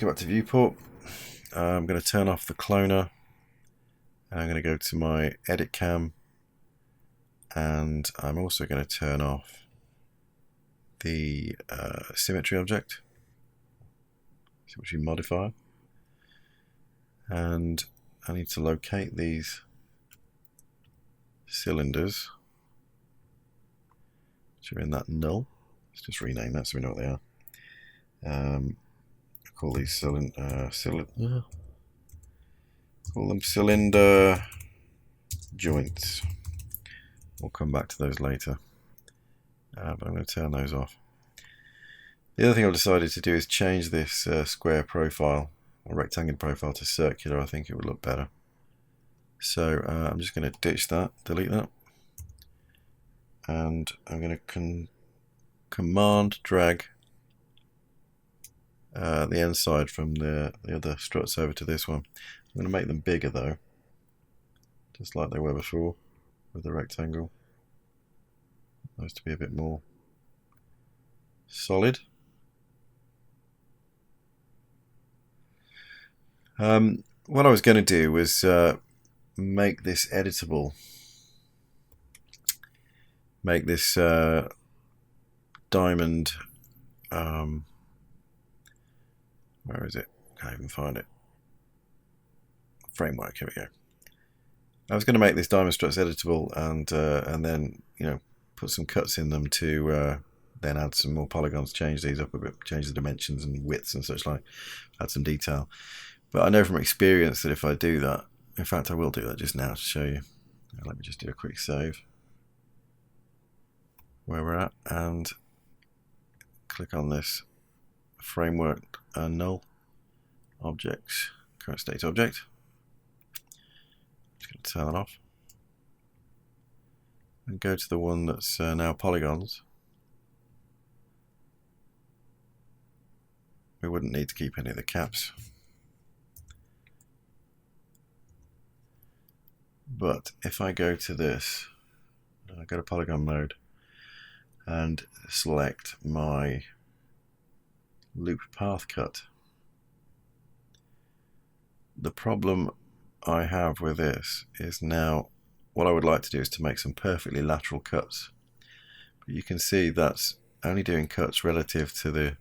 go back to viewport. I'm going to turn off the cloner. I'm going to go to my edit cam, and I'm also going to turn off the symmetry object, symmetry modifier, and I need to locate these cylinders which are in that null. Let's just rename that so we know what they are. Call these call them cylinder joints. We'll come back to those later, but I'm going to turn those off. The other thing I've decided to do is change this square profile or rectangular profile to circular. I think it would look better. So I'm just going to ditch that, delete that, and I'm going to command drag the end side from the other struts over to this one. I'm going to make them bigger though, just like they were before with the rectangle. Those to be a bit more solid. What I was going to do was make this editable. Make this diamond. Where is it? Can't even find it. Framework. Here we go. I was going to make this diamond struts editable, and then put some cuts in them to then add some more polygons, change these up a bit, change the dimensions and widths and such like, add some detail. But I know from experience that if I do that, in fact I will do that just now to show you. Let me just do a quick save where we're at and click on this framework null objects, current state object. Just going to turn that off and go to the one that's now polygons. We wouldn't need to keep any of the caps, but if I go to this, I go to polygon mode and select my loop path cut. The problem I have with this is now what I would like to do is to make some perfectly lateral cuts, but you can see that's only doing cuts relative to the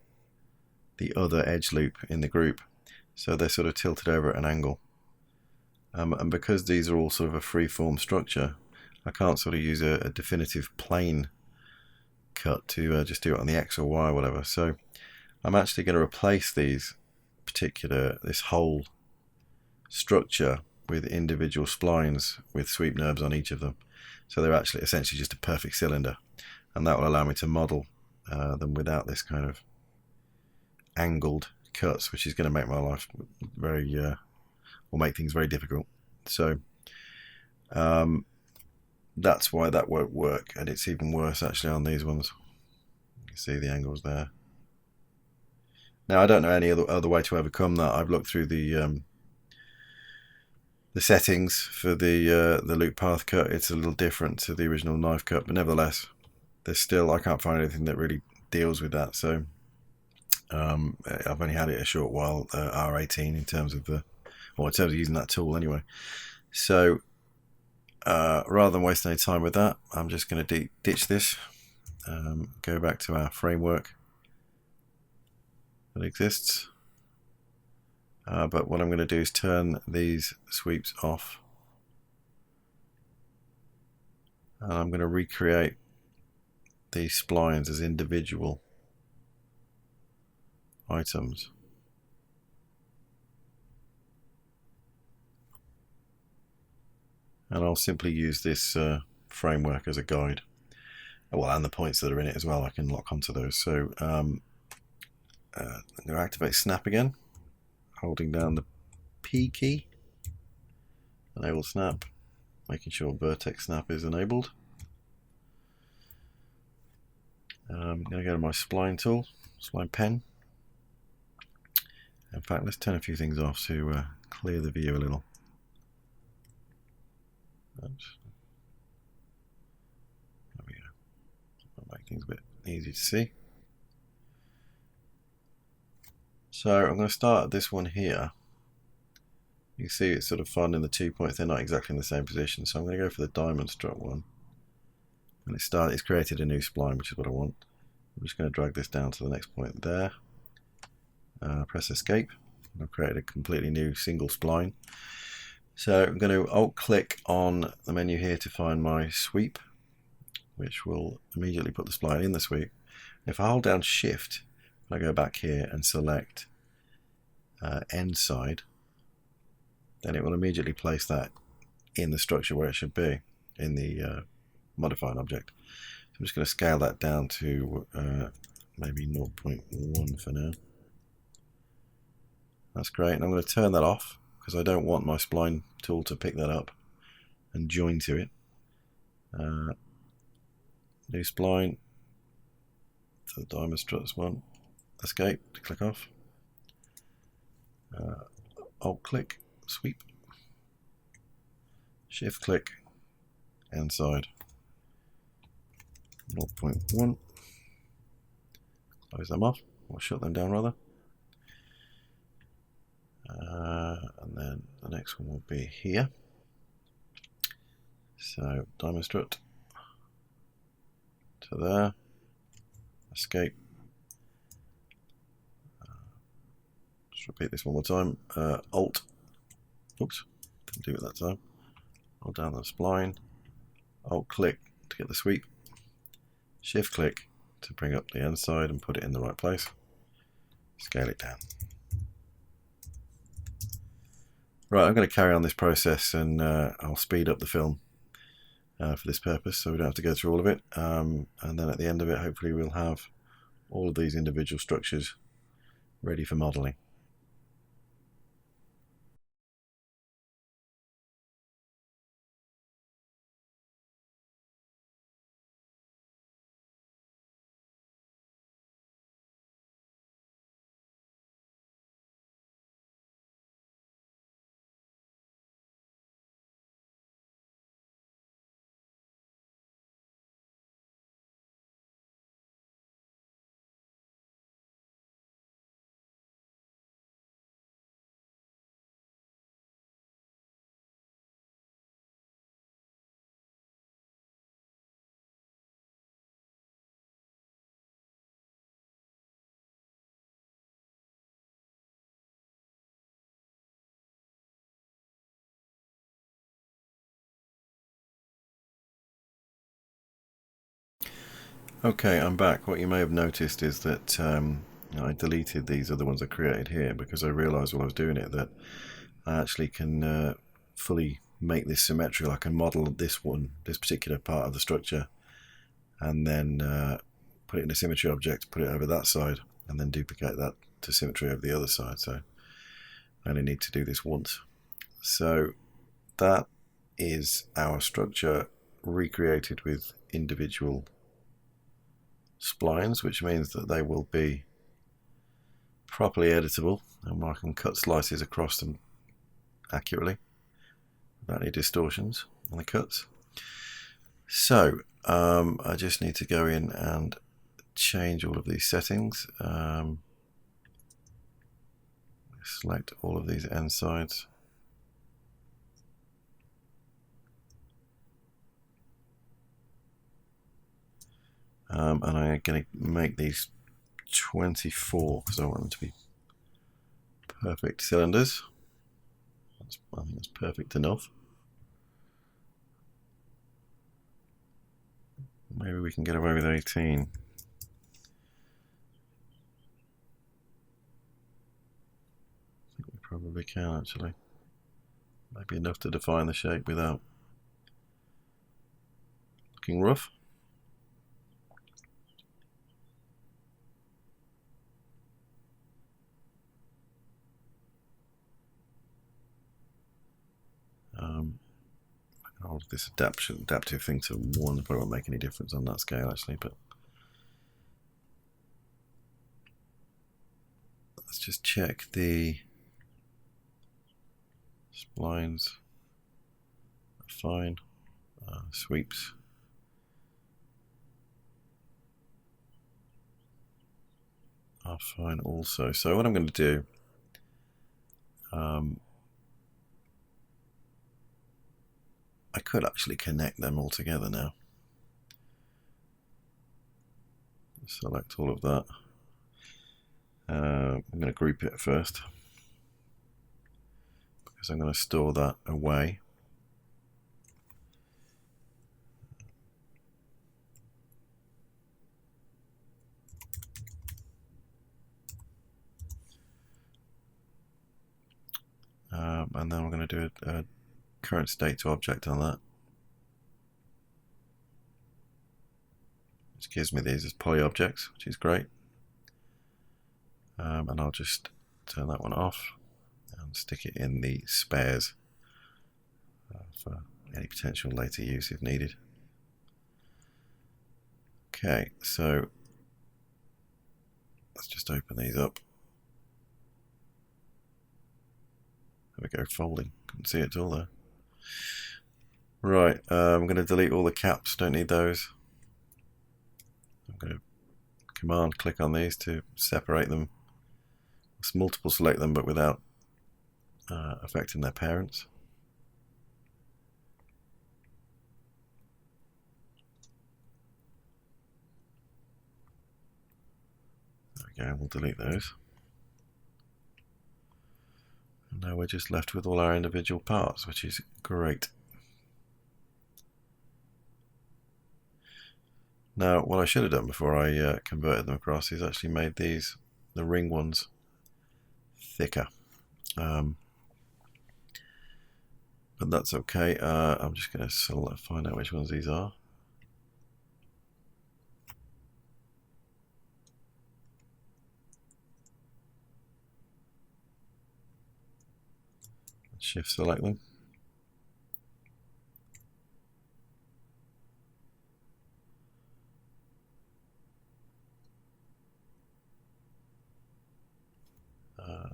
other edge loop in the group, so they're sort of tilted over at an angle, and because these are all sort of a free-form structure, I can't sort of use a definitive plane cut to just do it on the X or Y or whatever. So I'm actually going to replace this whole structure with individual splines with sweep NURBS on each of them, so they're actually essentially just a perfect cylinder, and that will allow me to model them without this kind of angled cuts, which is going to make my life very will make things very difficult. So that's why that won't work, and it's even worse actually on these ones. You can see the angles there. Now I don't know any other way to overcome that. I've looked through the settings for the loop path cut. It's a little different to the original knife cut, but nevertheless, there's still, I can't find anything that really deals with that. So I've only had it a short while, R18 in terms of using that tool anyway. So rather than waste any time with that, I'm just going to ditch this, go back to our framework that exists. But what I'm going to do is turn these sweeps off, and I'm going to recreate these splines as individual items. And I'll simply use this framework as a guide. Well, and the points that are in it as well, I can lock onto those. So I'm going to activate snap again, holding down the P key, enable snap, making sure vertex snap is enabled. I'm going to go to my spline tool, spline pen. In fact, let's turn a few things off to clear the view a little. Oops. There we go. That'll make things a bit easy to see. So I'm going to start at this one here. You can see it's sort of fun in the 2 points, they're not exactly in the same position, so I'm going to go for the diamond strut one. And it's created a new spline, which is what I want. I'm just going to drag this down to the next point there. Press escape. I've created a completely new single spline. So I'm going to alt click on the menu here to find my sweep, which will immediately put the spline in the sweep. If I hold down shift, I go back here and select end side, then it will immediately place that in the structure where it should be, in the modifying object. So I'm just going to scale that down to maybe 0.1 for now. That's great, and I'm going to turn that off because I don't want my spline tool to pick that up and join to it. New spline to the diamond struts one. Escape to click off. Alt click, sweep. Shift click, end side. 0.1. Close them off, or shut them down rather. And then the next one will be here. So diamond strut to there. Escape. Just repeat this one more time. Alt. Oops, didn't do it that time. Hold down the spline. Alt click to get the sweep. Shift click to bring up the end side and put it in the right place. Scale it down. Right, I'm going to carry on this process and I'll speed up the film for this purpose so we don't have to go through all of it. And then at the end of it, hopefully we'll have all of these individual structures ready for modelling. Okay, I'm back. What you may have noticed is that I deleted these other ones I created here because I realised while I was doing it that I actually can fully make this symmetrical. I can model this particular part of the structure, and then put it in a symmetry object, put it over that side, and then duplicate that to symmetry over the other side. So I only need to do this once. So that is our structure recreated with individual splines, which means that they will be properly editable, and I can cut slices across them accurately without any distortions on the cuts. So I just need to go in and change all of these settings. Select all of these end sides. And I'm going to make these 24 because I want them to be perfect cylinders. I think that's perfect enough. Maybe we can get away with 18. I think we probably can actually. Maybe enough to define the shape without looking rough. I'll this adaptive thing to 1. Probably won't make any difference on that scale actually, but let's just check the splines are fine. Sweeps are fine also. So what I'm going to do, I could actually connect them all together now. Select all of that. I'm going to group it first because I'm going to store that away. And then we're going to do a current state to object on that. Which gives me these as poly objects, which is great. And I'll just turn that one off and stick it in the spares for any potential later use if needed. Okay, so let's just open these up. There we go, folding. Couldn't see it at all there. Right, I'm going to delete all the caps, don't need those. I'm going to command click on these to separate them. Let's multiple select them but without affecting their parents. There we go, we'll delete those. And now we're just left with all our individual parts, which is great. Now, what I should have done before I converted them across is actually made these, the ring ones, thicker. But that's okay. I'm just going to find out which ones these are. Shift select them.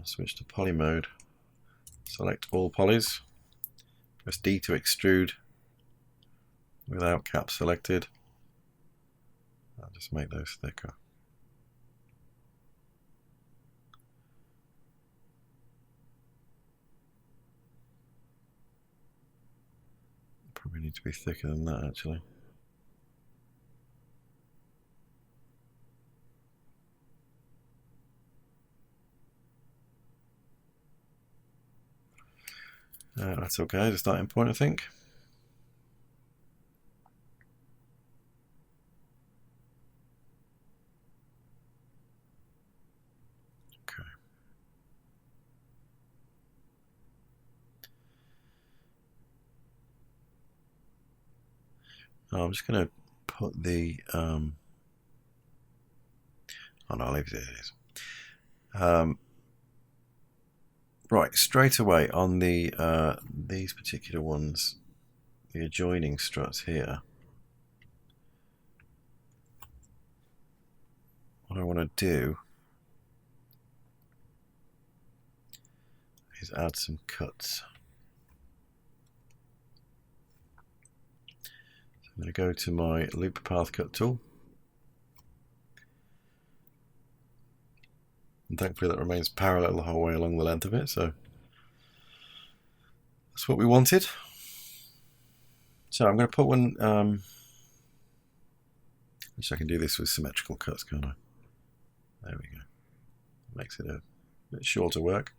Switch to poly mode. Select all polys. Press D to extrude without cap selected. I'll just make those thicker. Probably need to be thicker than that actually. That's okay, the starting point I think. Okay. I'm just going to put the oh no, I'll leave it as it is. Right, straight away on the these particular ones, the adjoining struts here, what I want to do is add some cuts. So I'm going to go to my loop path cut tool, and thankfully that remains parallel the whole way along the length of it, so that's what we wanted. So I'm going to put one, which I can do this with symmetrical cuts, can't I? There we go. Makes it a bit shorter work.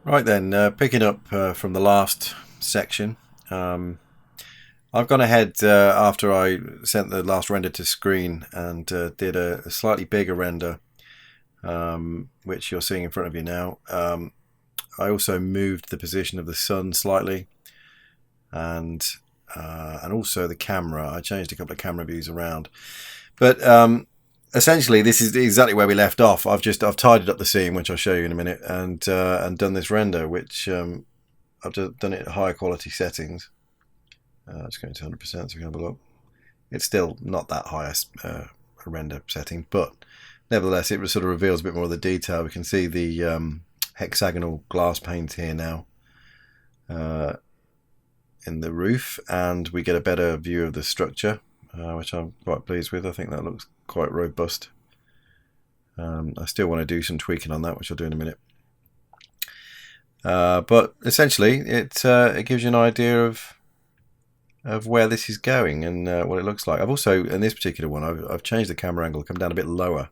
Right then, picking up from the last section, I've gone ahead after I sent the last render to screen and did a slightly bigger render, which you're seeing in front of you now. I also moved the position of the sun slightly, and also the camera. I changed a couple of camera views around, but essentially, this is exactly where we left off. I've tidied up the scene, which I'll show you in a minute, and done this render, which I've done it at higher quality settings. Just going to 100% so we can have a look. It's still not that highest render setting, but nevertheless, it sort of reveals a bit more of the detail. We can see the hexagonal glass panes here now in the roof, and we get a better view of the structure, which I'm quite pleased with. I think that looks quite robust. I still want to do some tweaking on that, which I'll do in a minute. But essentially, it gives you an idea of where this is going and what it looks like. I've also, in this particular one, I've changed the camera angle, come down a bit lower,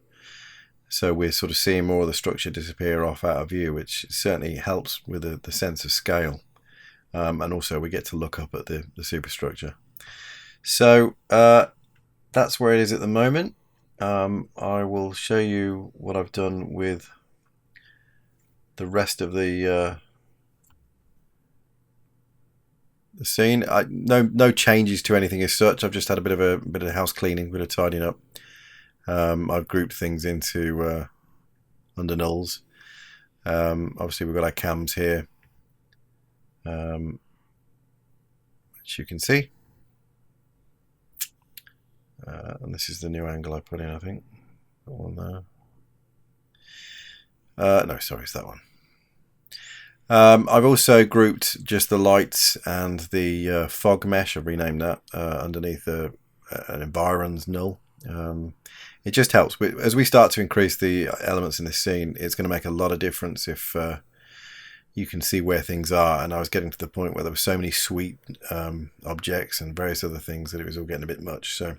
so we're sort of seeing more of the structure disappear off out of view, which certainly helps with the sense of scale. And also we get to look up at the superstructure. So that's where it is at the moment. I will show you what I've done with the rest of the scene. No changes to anything as such. I've just had a bit of house cleaning, a bit of tidying up. I've grouped things into under nulls. Obviously we've got our cams here, which you can see. And this is the new angle I put in, I think. That one there. No, sorry, it's that one. I've also grouped just the lights and the fog mesh. I've renamed that underneath an environs null. It just helps. As we start to increase the elements in this scene, it's going to make a lot of difference if you can see where things are. And I was getting to the point where there were so many sweet objects and various other things that it was all getting a bit much. So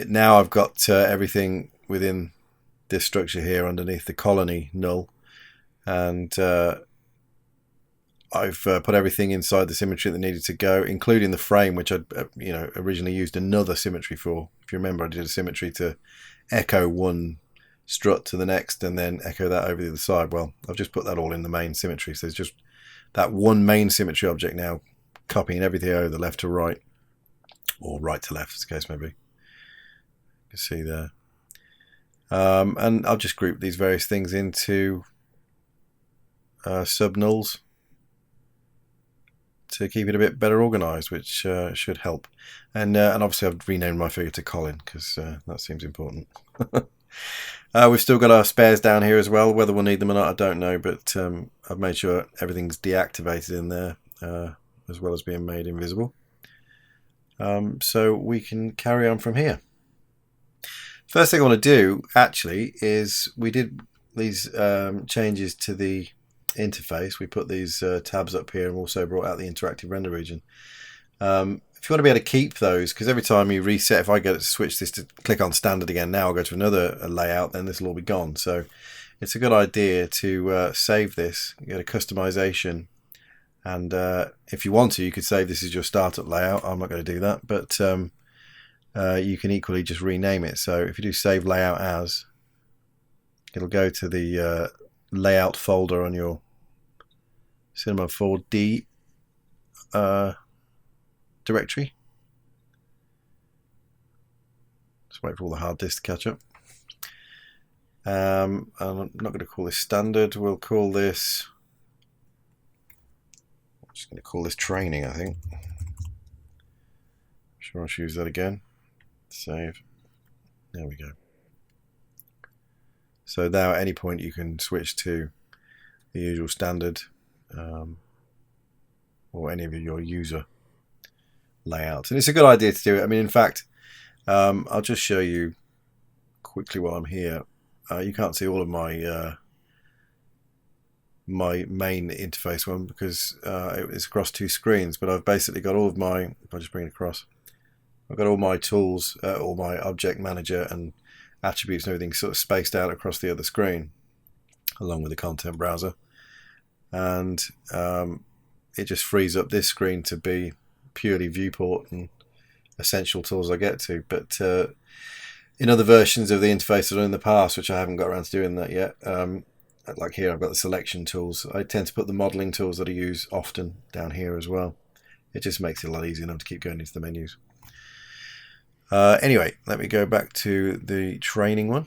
now I've got everything within this structure here underneath the colony null, and I've put everything inside the symmetry that needed to go, including the frame, which I'd originally used another symmetry for. If you remember, I did a symmetry to echo one strut to the next and then echo that over the other side. Well, I've just put that all in the main symmetry, so there's just that one main symmetry object now copying everything over left to right, or right to left as the case may be. You can see there. And I'll just group these various things into sub nulls to keep it a bit better organized, which should help. And obviously I've renamed my figure to Colin because that seems important. We've still got our spares down here as well. Whether we'll need them or not, I don't know, but I've made sure everything's deactivated in there, as well as being made invisible. So we can carry on from here. First thing I want to do actually is we did these changes to the interface. We put these tabs up here and also brought out the interactive render region. If you want to be able to keep those, because every time you reset, if I go to switch this to click on standard again now, I'll go to another layout, then this will all be gone. So it's a good idea to save this, get a customization, and if you want to, you could save this as your startup layout. I'm not going to do that, but you can equally just rename it. So if you do save layout as, it'll go to the layout folder on your Cinema 4D directory. Just wait for all the hard disks to catch up. I'm not going to call this standard. We'll call this, I'm just going to call this training, I think. Sure, I should use that again. Save. There we go. So now at any point you can switch to the usual standard or any of your user layouts. And it's a good idea to do it. I mean, in fact, I'll just show you quickly while I'm here. You can't see all of my my main interface one because it's across two screens, but I've basically got all of my, if I just bring it across, I've got all my tools, all my object manager and attributes and everything sort of spaced out across the other screen along with the content browser. and it just frees up this screen to be purely viewport and essential tools I get to. But in other versions of the interface I've done in the past, which I haven't got around to doing that yet, like here I've got the selection tools. I tend to put the modelling tools that I use often down here as well. It just makes it a lot easier not to keep going into the menus. Anyway, let me go back to the training one.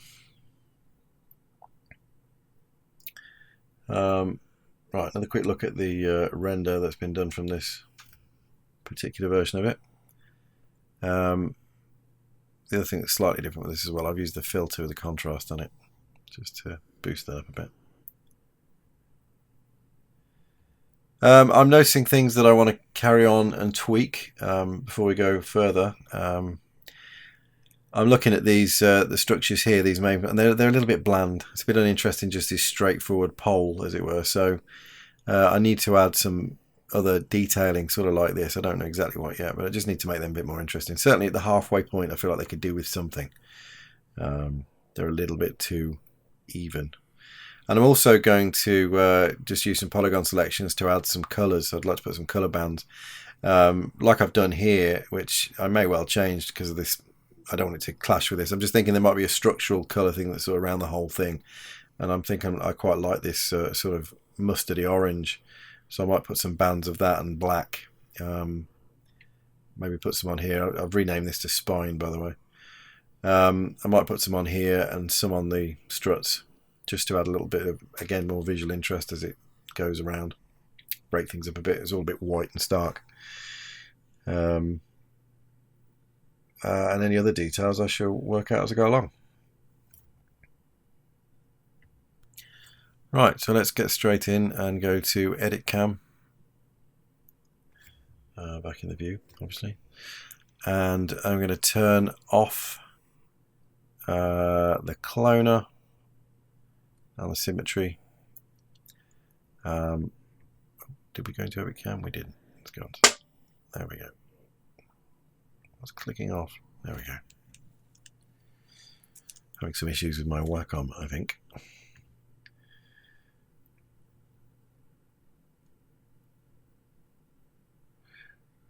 Right, another quick look at the render that's been done from this particular version of it. The other thing that's slightly different with this as well, I've used the filter with the contrast on it, just to boost that up a bit. I'm noticing things that I want to carry on and tweak before we go further. I'm looking at these the structures here, these main, and they're a little bit bland. It's a bit uninteresting, just this straightforward pole, as it were. So I need to add some other detailing, sort of like this. I don't know exactly what yet, but I just need to make them a bit more interesting. Certainly at the halfway point, I feel like they could do with something. They're a little bit too even. And I'm also going to just use some polygon selections to add some colours. I'd like to put some colour bands, like I've done here, which I may well change because of this. I don't want it to clash with this. I'm just thinking there might be a structural colour thing that's sort of around the whole thing. And I'm thinking I quite like this sort of mustardy orange. So I might put some bands of that and black. Maybe put some on here. I've renamed this to spine, by the way. I might put some on here and some on the struts, just to add a little bit of, again, more visual interest as it goes around. Break things up a bit. It's all a bit white and stark. And any other details I shall work out as I go along. Right, so let's get straight in and go to Edit Cam. Back in the view, obviously. And I'm going to turn off the cloner and the symmetry. Did we go into Edit Cam? We didn't. Let's go on. There we go. What's clicking off? There we go. Having some issues with my Wacom, I think.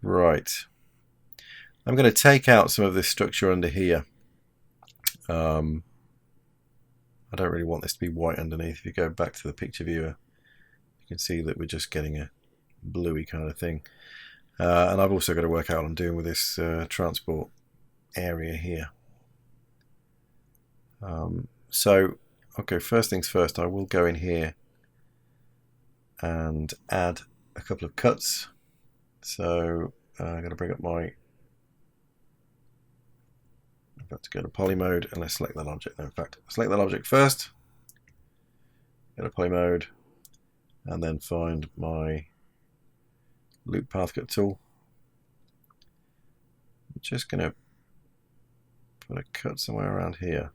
Right. I'm going to take out some of this structure under here. I don't really want this to be white underneath. If you go back to the picture viewer, you can see that we're just getting a bluey kind of thing. And I've also got to work out what I'm doing with this transport area here. So, okay, first things first, I will go in here and add a couple of cuts. So I'm going to bring up my, I've got to go to poly mode and let's select that object. No, in fact, select that object first, go to poly mode, and then find my loop path cut tool. I'm just going to put a cut somewhere around here.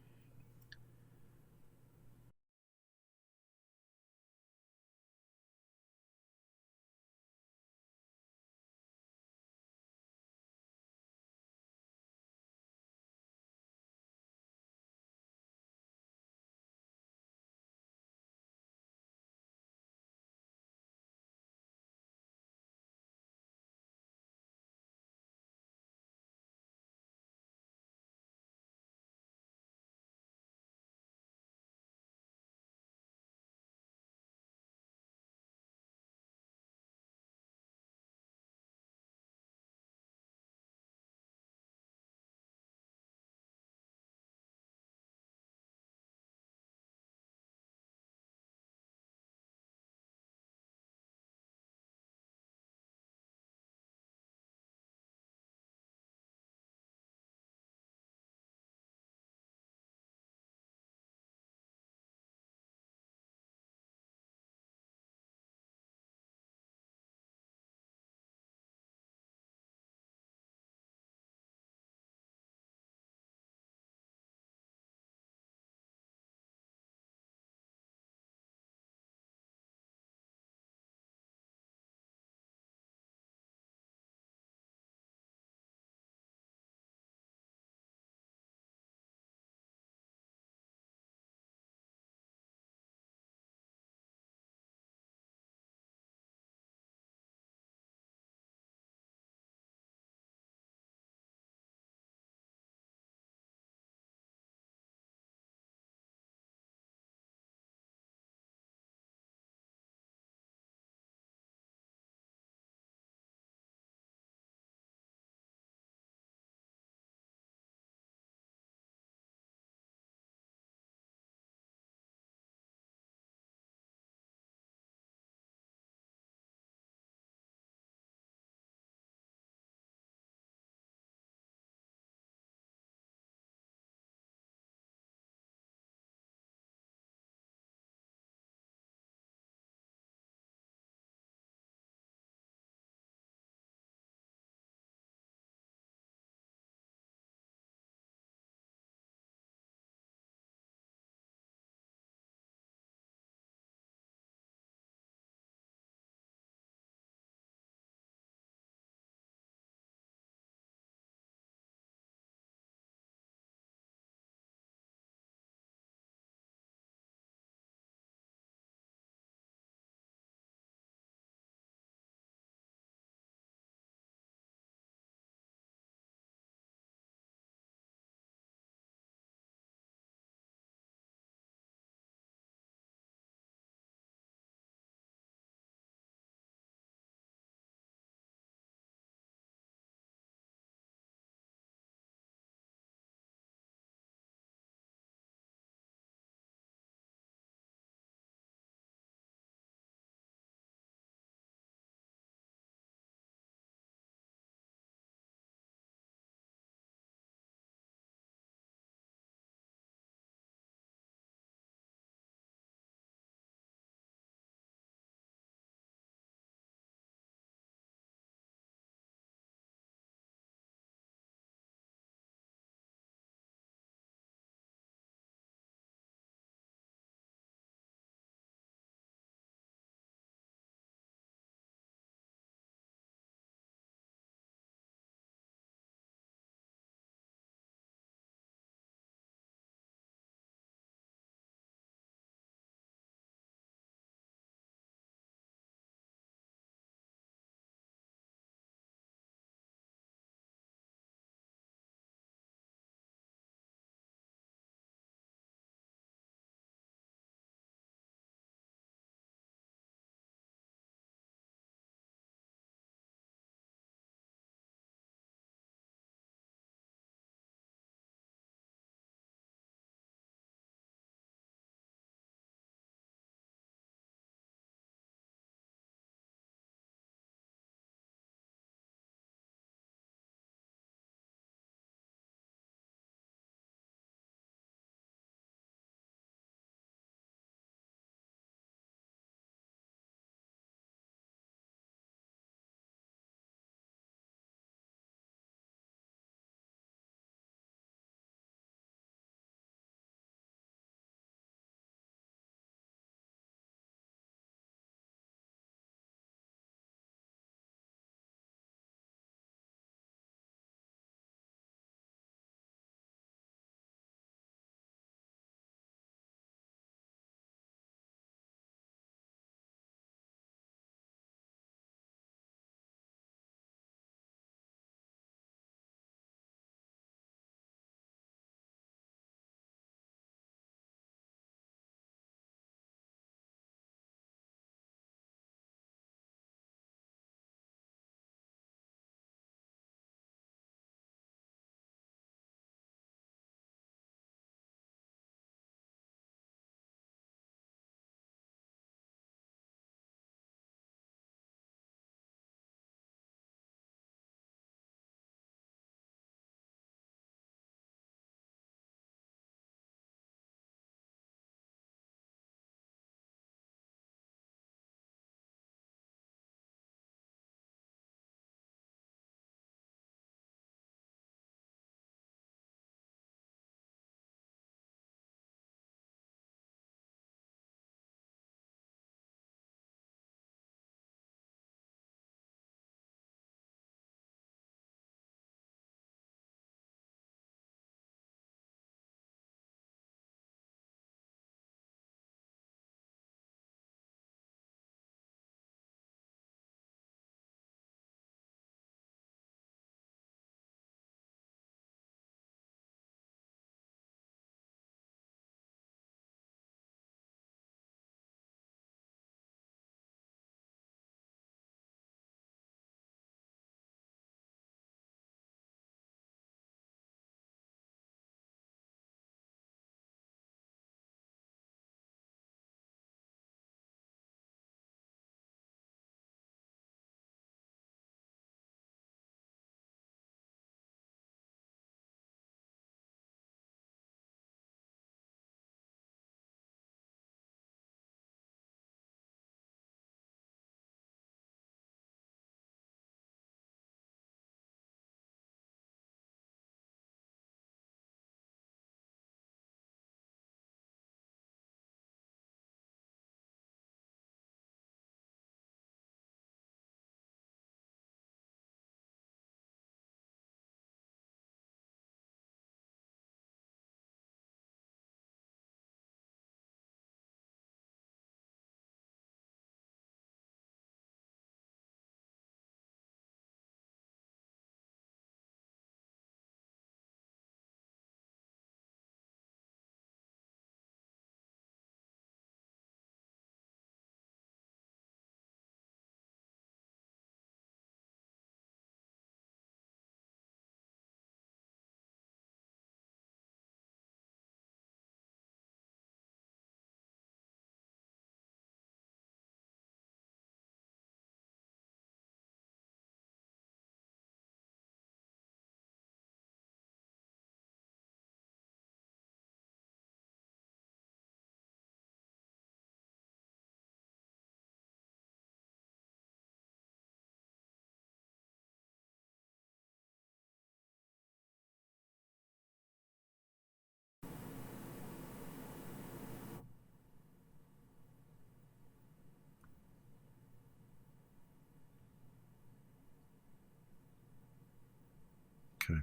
Okay.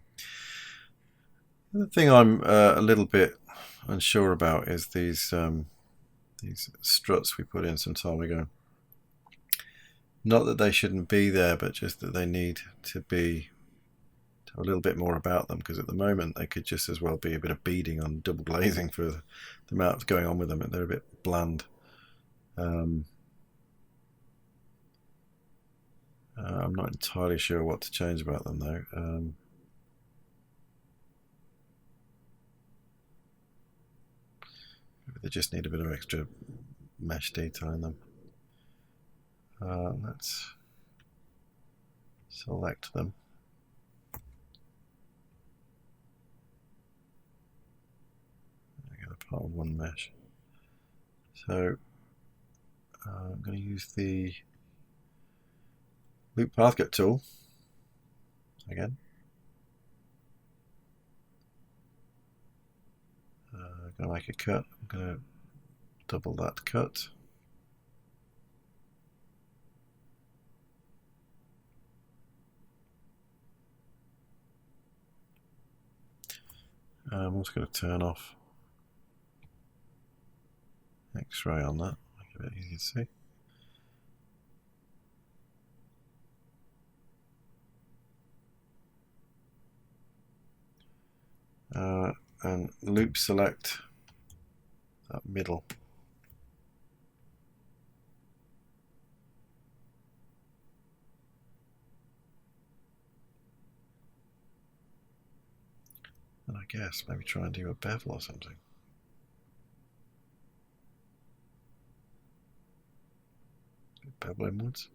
The thing I'm a little bit unsure about is these struts we put in some time ago. Not that they shouldn't be there, but just that they need to have a little bit more about them, because at the moment they could just as well be a bit of beading on double glazing for the amount that's going on with them. They're a bit bland. I'm not entirely sure what to change about them though. Maybe they just need a bit of extra mesh detail in them. Let's select them. Get a part of one mesh. So I'm going to use the loop path cut tool again. I'm going to make a cut. I'm going to double that cut. I'm also going to turn off X-ray on that, make it a bit easier to see. And loop select that middle. And I guess maybe try and do a bevel or something. Bevel inwards.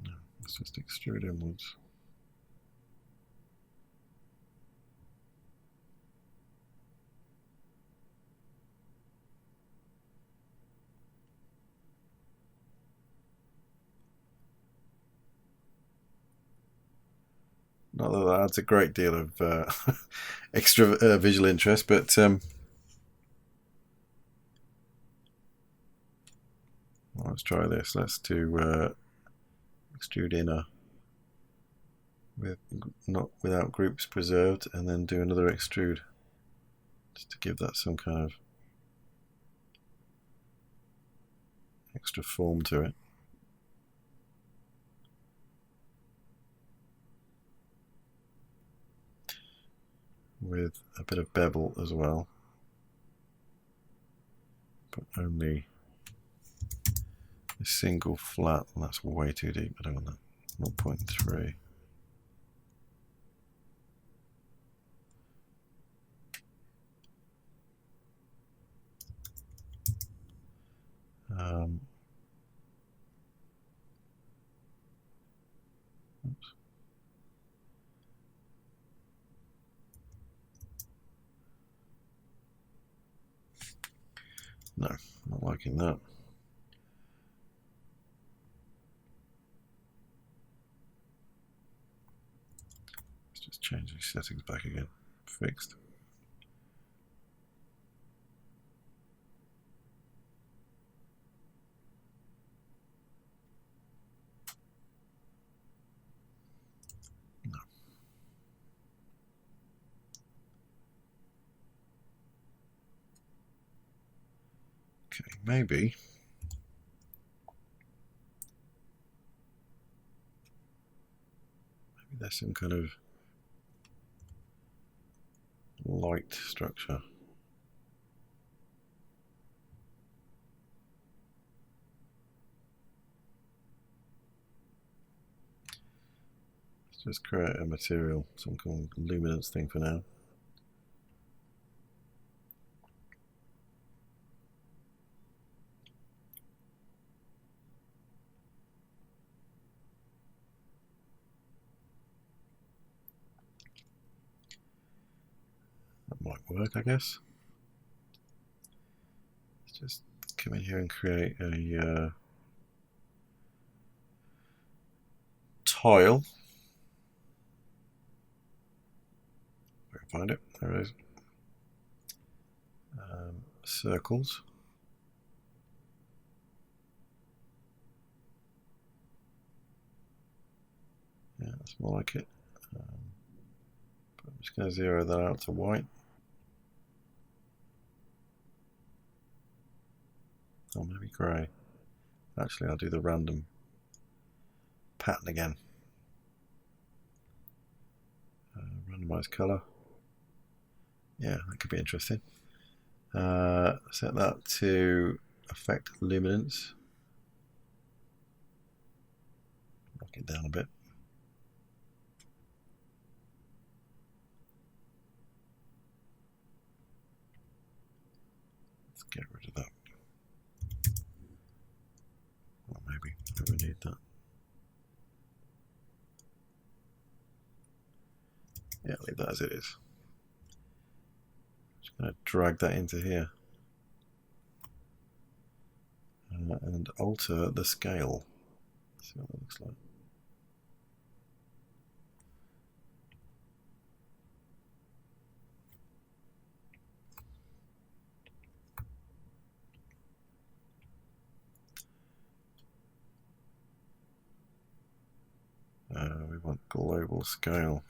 No, let's just extrude inwards. Not that that adds a great deal of extra visual interest, but let's try this. Let's do extrude inner without groups preserved, and then do another extrude just to give that some kind of extra form to it. With a bit of bevel as well, but only a single flat, and that's way too deep. I don't want that. 0.3. Oops. No, not liking that. Let's just change these settings back again. Fixed. No. Okay, maybe there's some kind of light structure. Let's just create a material, some kind of luminance thing for now. That might work, I guess. Let's just come in here and create a tile. Where can I find it? There it is. circles. Yeah, that's more like it. I'm just going to zero that out to white. Oh, maybe grey. Actually, I'll do the random pattern again. Randomize color. Yeah, that could be interesting. Set that to affect luminance. Knock it down a bit. Let's get rid of that. Or maybe we need that. Yeah, leave that as it is. Just going to drag that into here. And alter the scale. Let's see what that looks like. We want global scale.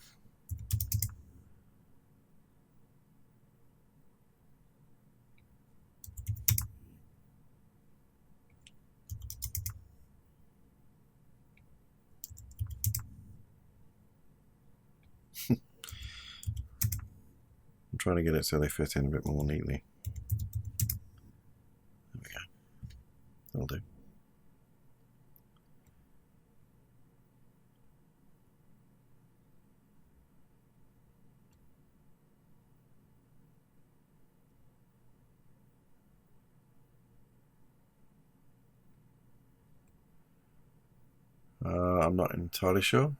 I'm trying to get it so they fit in a bit more neatly. There we go. That'll do. I'm not entirely sure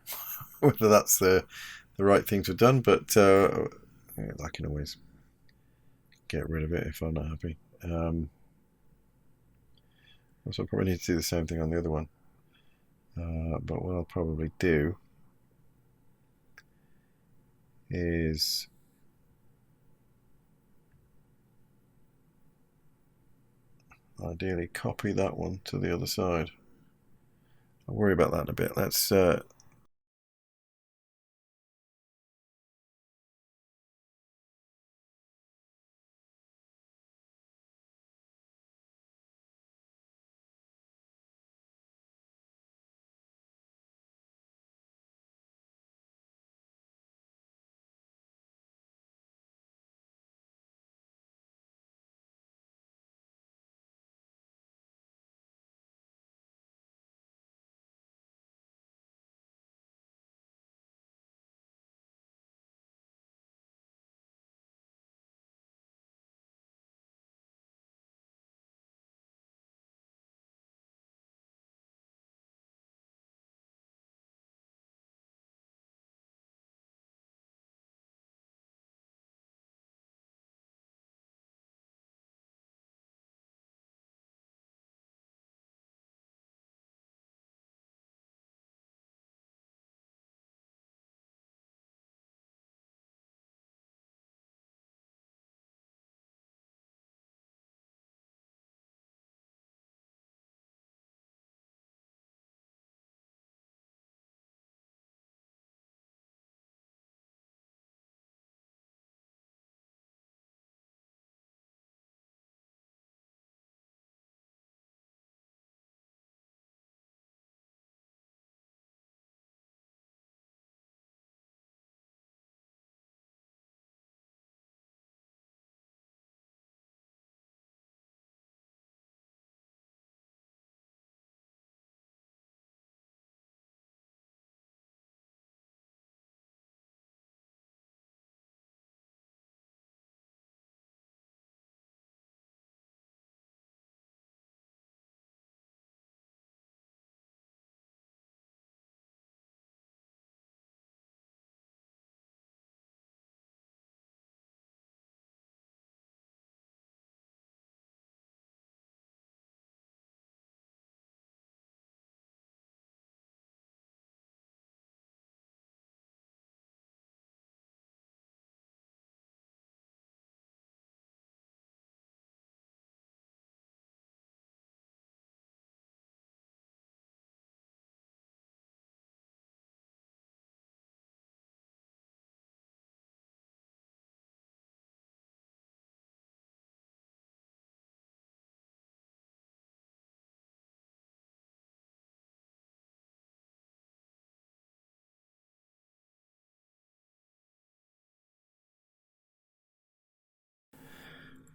whether that's the right thing to have done, but yeah, I can always get rid of it if I'm not happy. So I'll probably need to do the same thing on the other one. But what I'll probably do is ideally copy that one to the other side. I'll worry about that in a bit. Let's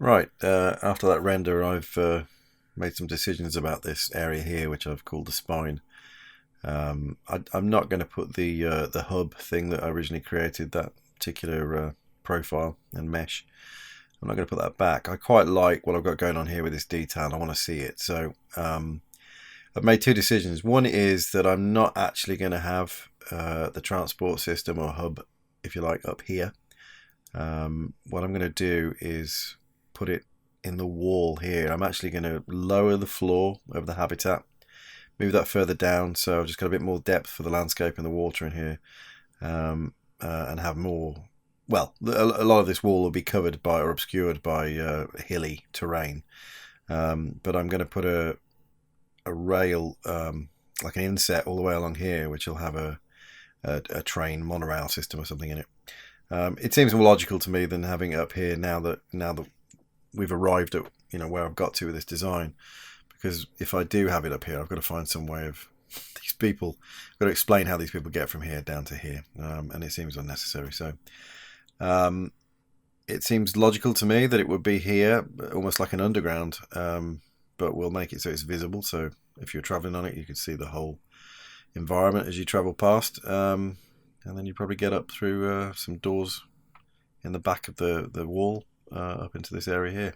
Right, after that render, I've made some decisions about this area here, which I've called the spine. I'm not going to put the hub thing that I originally created, that particular profile and mesh. I'm not going to put that back. I quite like what I've got going on here with this detail. I want to see it. So I've made two decisions. One is that I'm not actually going to have the transport system or hub, if you like, up here. What I'm going to do is put it in the wall here. I'm actually going to lower the floor of the habitat, move that further down, so I've just got a bit more depth for the landscape and the water in here, and have more. Well, a lot of this wall will be covered by or obscured by hilly terrain, but I'm going to put a rail, like an inset, all the way along here, which will have a train monorail system or something in it. It seems more logical to me than having it up here now that we've arrived at where I've got to with this design. Because if I do have it up here, I've got to find some way of these people. I've got to explain how these people get from here down to here, and it seems unnecessary. So it seems logical to me that it would be here, almost like an underground, but we'll make it so it's visible. So if you're traveling on it, you can see the whole environment as you travel past, and then you probably get up through some doors in the back of the wall up into this area here.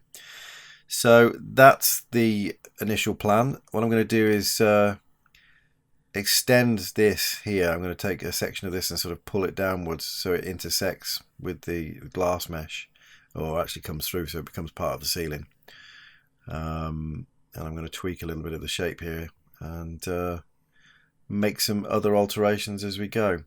So that's the initial plan. What I'm going to do is extend this here. I'm going to take a section of this and sort of pull it downwards so it intersects with the glass mesh, or actually comes through so it becomes part of the ceiling. And I'm going to tweak a little bit of the shape here and make some other alterations as we go.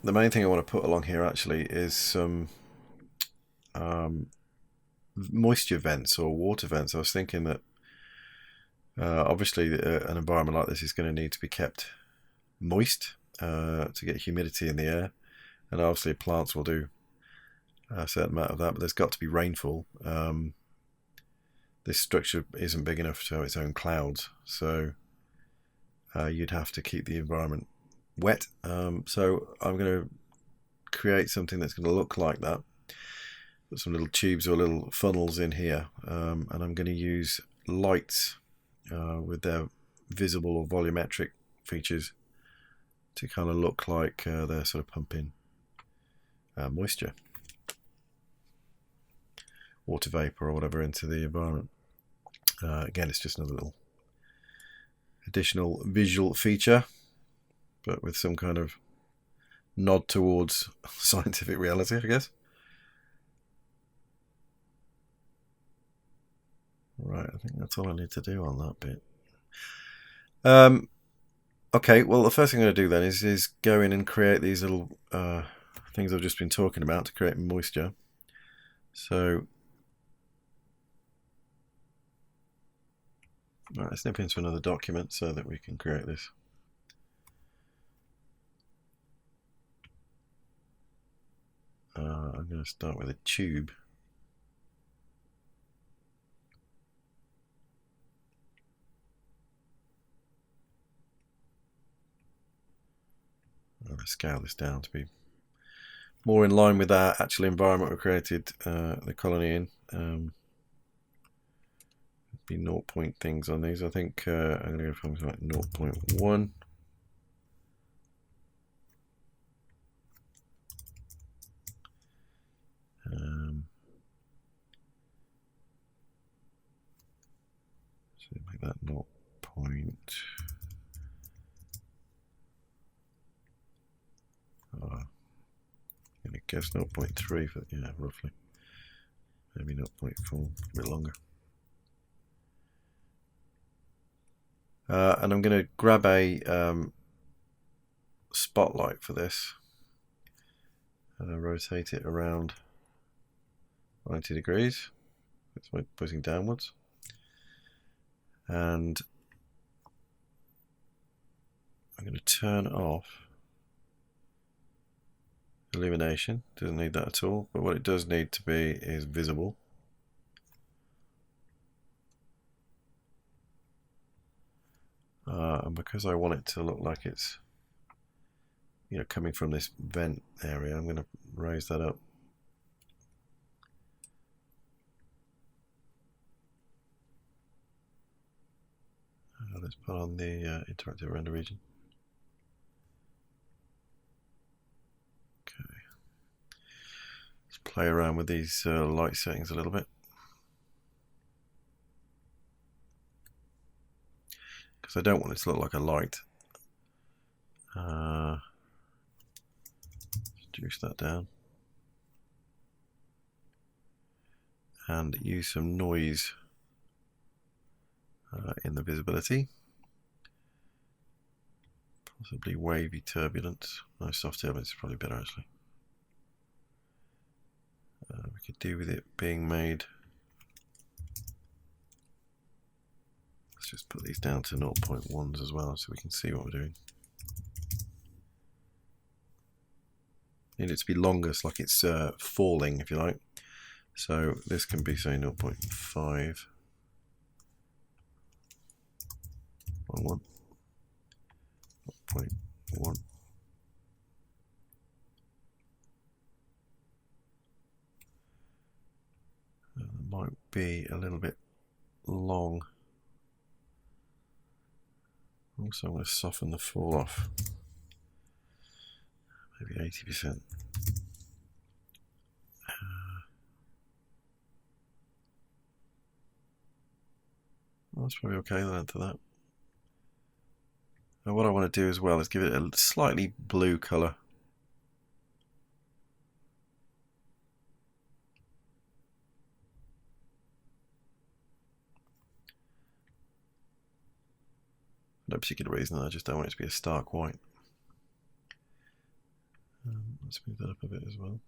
the main thing I want to put along here actually is some moisture vents or water vents. I was thinking that obviously an environment like this is going to need to be kept moist to get humidity in the air, and obviously plants will do a certain amount of that, but there's got to be rainfall. This structure isn't big enough to have its own clouds, so you'd have to keep the environment wet. So I'm going to create something that's going to look like that. Put some little tubes or little funnels in here, and I'm going to use lights with their visible or volumetric features to kind of look like they're sort of pumping moisture, water vapor or whatever into the environment. Again, it's just another little additional visual feature, but with some kind of nod towards scientific reality, I guess. Right, I think that's all I need to do on that bit. Okay, well, the first thing I'm going to do then is go in and create these little things I've just been talking about to create moisture. So, right, let's nip into another document so that we can create this. I'm going to start with a tube. I'm going to scale this down to be more in line with our actual environment we created the colony in. Be 0 point things on these. I think I'm going to go from like 0.1. So make that 0 point. I'm going to guess 0.3 for, yeah, roughly. Maybe 0.4, a bit longer. And I'm going to grab a spotlight for this. Rotate it around 90 degrees. It's pointing downwards. And I'm going to turn off illumination. Doesn't need that at all, but what it does need to be is visible. And because I want it to look like it's, you know, coming from this vent area, I'm going to raise that up. Let's put on the interactive render region. Okay. Let's play around with these light settings a little bit. Because I don't want it to look like a light. Reduce that down. And use some noise in the visibility. Possibly wavy turbulence. No, soft turbulence is probably better actually. We could do with it being made. Let's just put these down to 0.1s as well so we can see what we're doing. Need it to be longer, so like it's falling, if you like. So this can be, say, 0.5. 0.1. 0.1. Might be a little bit long. Also, I'm going to soften the fall off. Maybe 80%. That's probably okay, the length of that. Now what I want to do as well is give it a slightly blue colour. For no particular reason, I just don't want it to be a stark white. Let's move that up a bit as well.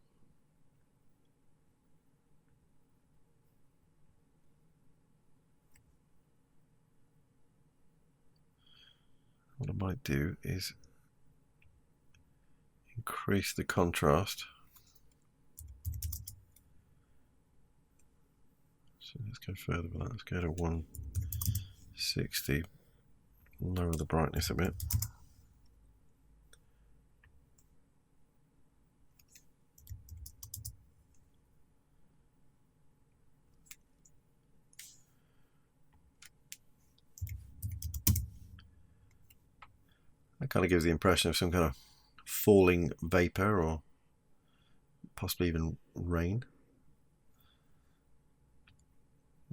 What I might do is increase the contrast. So let's go further with that. Let's go to 160. Lower the brightness a bit. That kind of gives the impression of some kind of falling vapor or possibly even rain.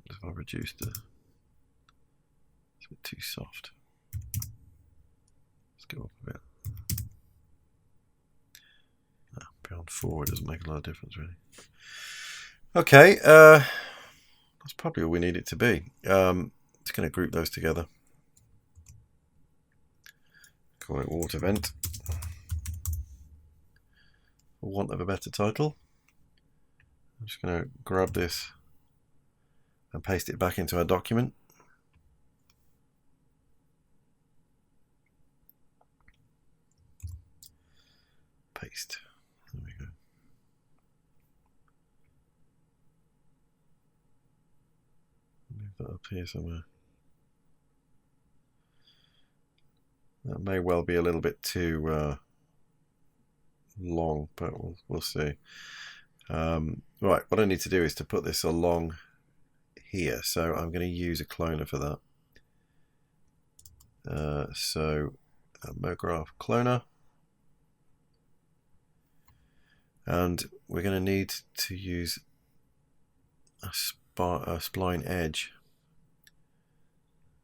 If I reduce it's a bit too soft. Let's go up a bit. Beyond 4 doesn't make a lot of difference really. Okay, that's probably all we need it to be. Just going to group those together. Call it water vent, for want of a better title. I'm just going to grab this and paste it back into our document. Paste. There we go. Move that up here somewhere. That may well be a little bit too long, but we'll see. Right, what I need to do is to put this along here, so I'm going to use a cloner for that. So a MoGraph cloner, and we're going to need to use a spline edge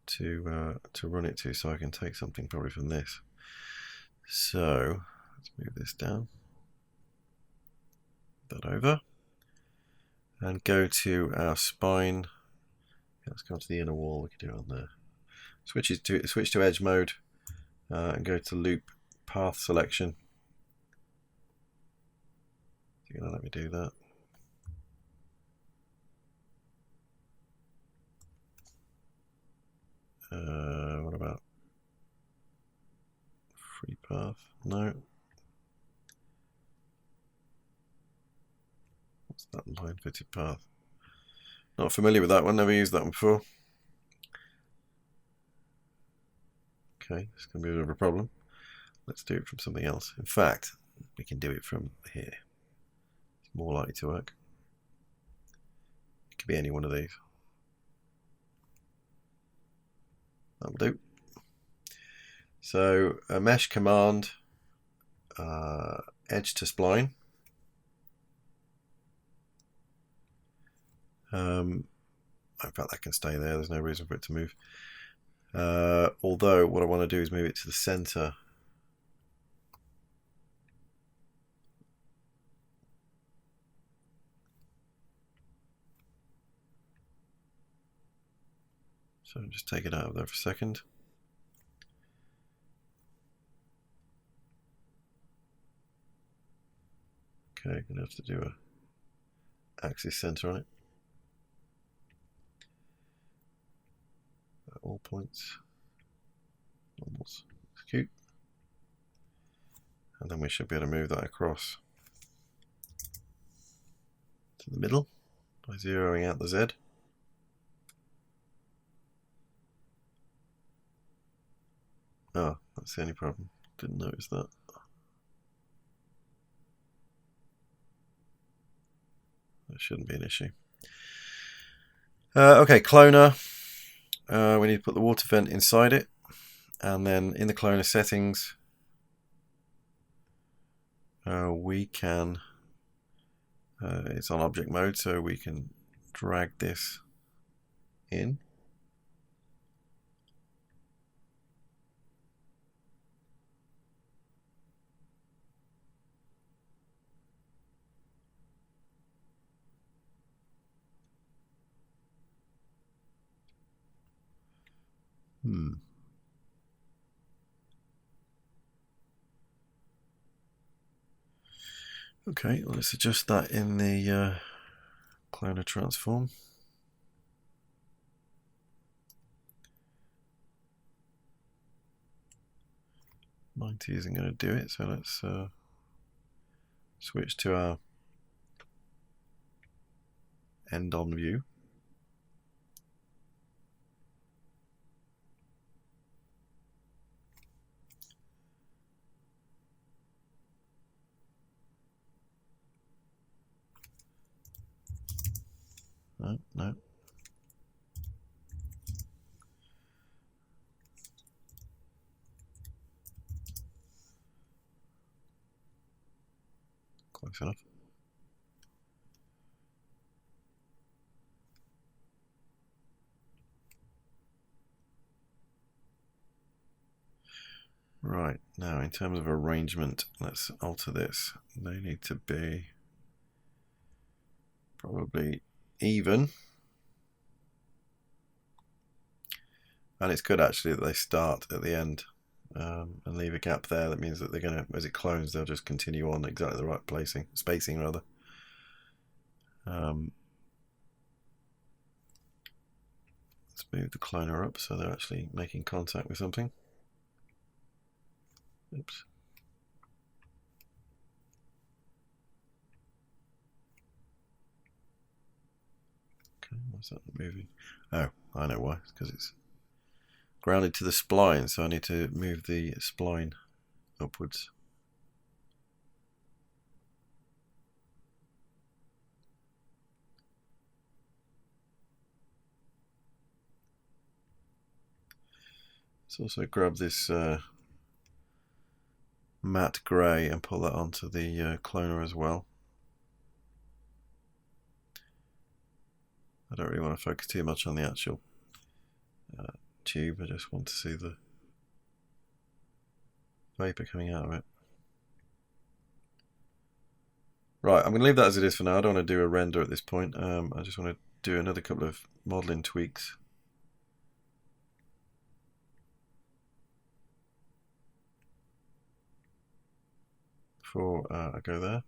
to run it to, so I can take something probably from this. So let's move this down, that over, and go to our spine. Let's go to the inner wall. We can do it on there. Switch to edge mode and go to loop path selection. You're going to let me do that. What about free path? No. What's that line fitted path? Not familiar with that one, never used that one before. Okay, it's going to be a bit of a problem. Let's do it from something else. In fact, we can do it from here. It's more likely to work. It could be any one of these. That'll do. So a mesh command, edge to spline. In fact, that can stay there. There's no reason for it to move. Although what I want to do is move it to the center. So just take it out of there for a second. Okay, I'm going to have to do a axis center on it. At all points. Normals. Execute. And then we should be able to move that across to the middle by zeroing out the Z. Oh, that's the only problem. Didn't notice that. That shouldn't be an issue. Okay, cloner. We need to put the water vent inside it, and then in the cloner settings, we can. It's on object mode, so we can drag this in. Okay, well, let's adjust that in the cloner transform. 90 isn't going to do it, so let's switch to our end on view. No. Close enough. Right, now in terms of arrangement, let's alter this. They need to be probably even. And it's good actually that they start at the end and leave a gap there. That means that they're going to, as it clones, they'll just continue on exactly the right spacing rather. Let's move the cloner up so they're actually making contact with something. Oops. Okay, why's that not moving? Oh, I know why. It's because it's grounded to the spline, so I need to move the spline upwards. Let's also grab this matte grey and pull that onto the cloner as well. I don't really want to focus too much on the actual tube, I just want to see the vapor coming out of it. Right, I'm going to leave that as it is for now. I don't want to do a render at this point. I just want to do another couple of modeling tweaks. Before I go there.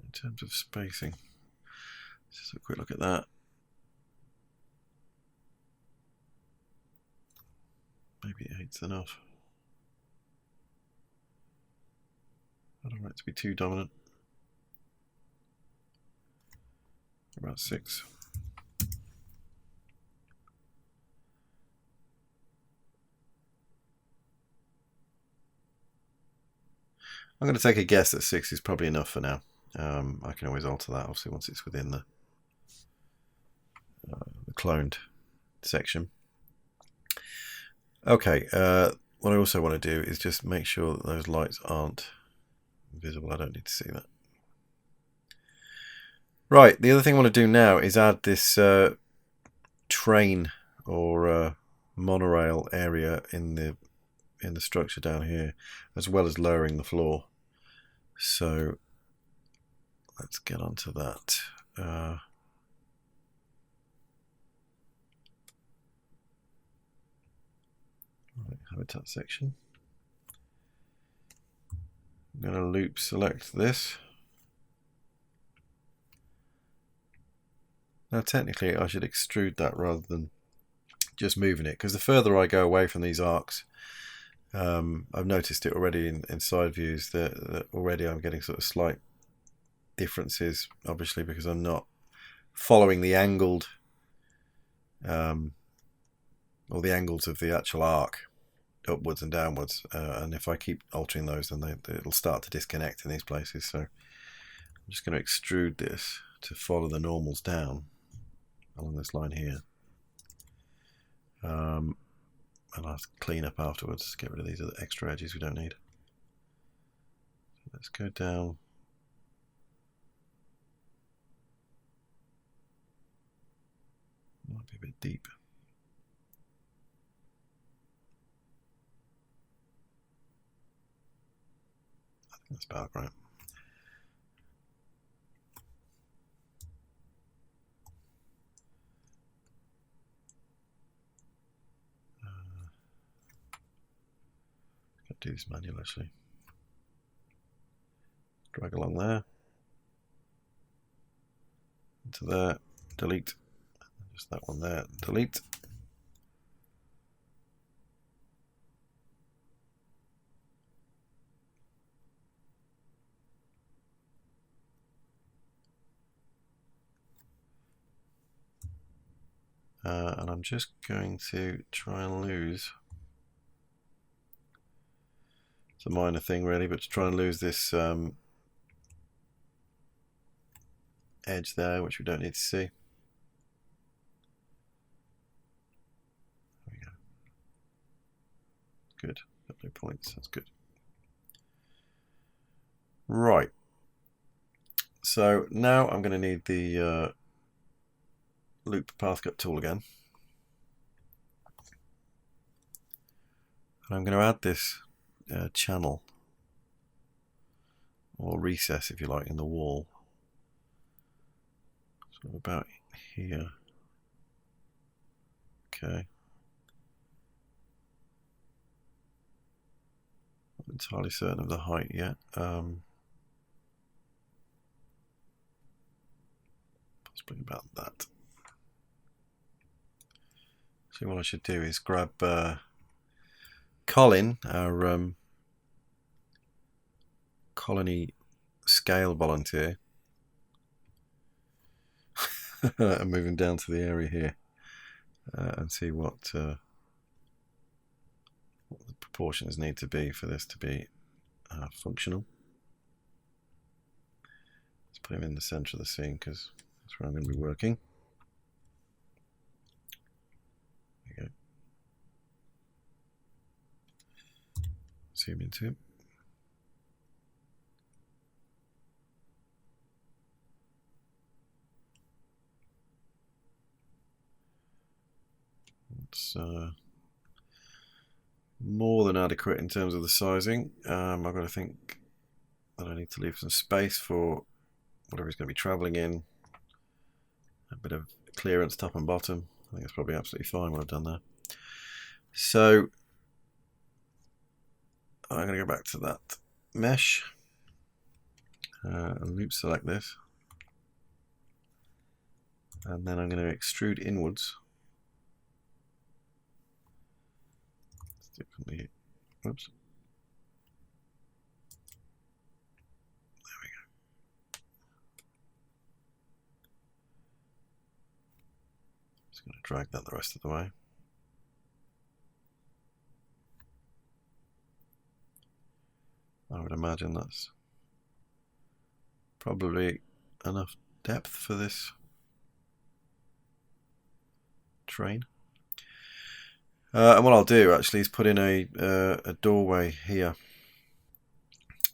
In terms of spacing, let's just have a quick look at that. Maybe 8's enough. I don't want it to be too dominant. About 6. I'm going to take a guess that 6 is probably enough for now. I can always alter that, obviously, once it's within the cloned section. Okay, what I also want to do is just make sure that those lights aren't visible. I don't need to see that. Right, the other thing I want to do now is add this train or monorail area in the structure down here, as well as lowering the floor. So let's get onto that. Right, habitat section. I'm going to loop select this. Now technically I should extrude that rather than just moving it, because the further I go away from these arcs, I've noticed it already in side views that already I'm getting sort of slight differences, obviously because I'm not following the angled or the angles of the actual arc upwards and downwards, and if I keep altering those, then it'll start to disconnect in these places. So I'm just going to extrude this to follow the normals down along this line here. And I'll have to clean up afterwards, get rid of these other extra edges we don't need. So let's go down. Might be a bit deep. I think that's about right. Got to do this manual actually. Drag along there. Into there. Delete. Just that one there. Delete. And I'm just going to try and lose. It's a minor thing really, but to try and lose this edge there, which we don't need to see. There we go. Good. Got no points. That's good. Right. So now I'm going to need the loop path cut tool again. And I'm going to add this channel or recess, if you like, in the wall. So about here. Okay. Not entirely certain of the height yet. Possibly about that. So what I should do is grab Colin, our colony scale volunteer, and move him down to the area here and see what the proportions need to be for this to be functional. Let's put him in the center of the scene because that's where I'm going to be working. There we go. Zoom into him. It's more than adequate in terms of the sizing. I've got to think that I need to leave some space for whatever he's going to be travelling in. A bit of clearance top and bottom. I think it's probably absolutely fine what I've done there. So I'm going to go back to that mesh and loop select this. And then I'm going to extrude inwards. Oops. There we go. Just going to drag that the rest of the way. I would imagine that's probably enough depth for this train. And what I'll do actually is put in a doorway here.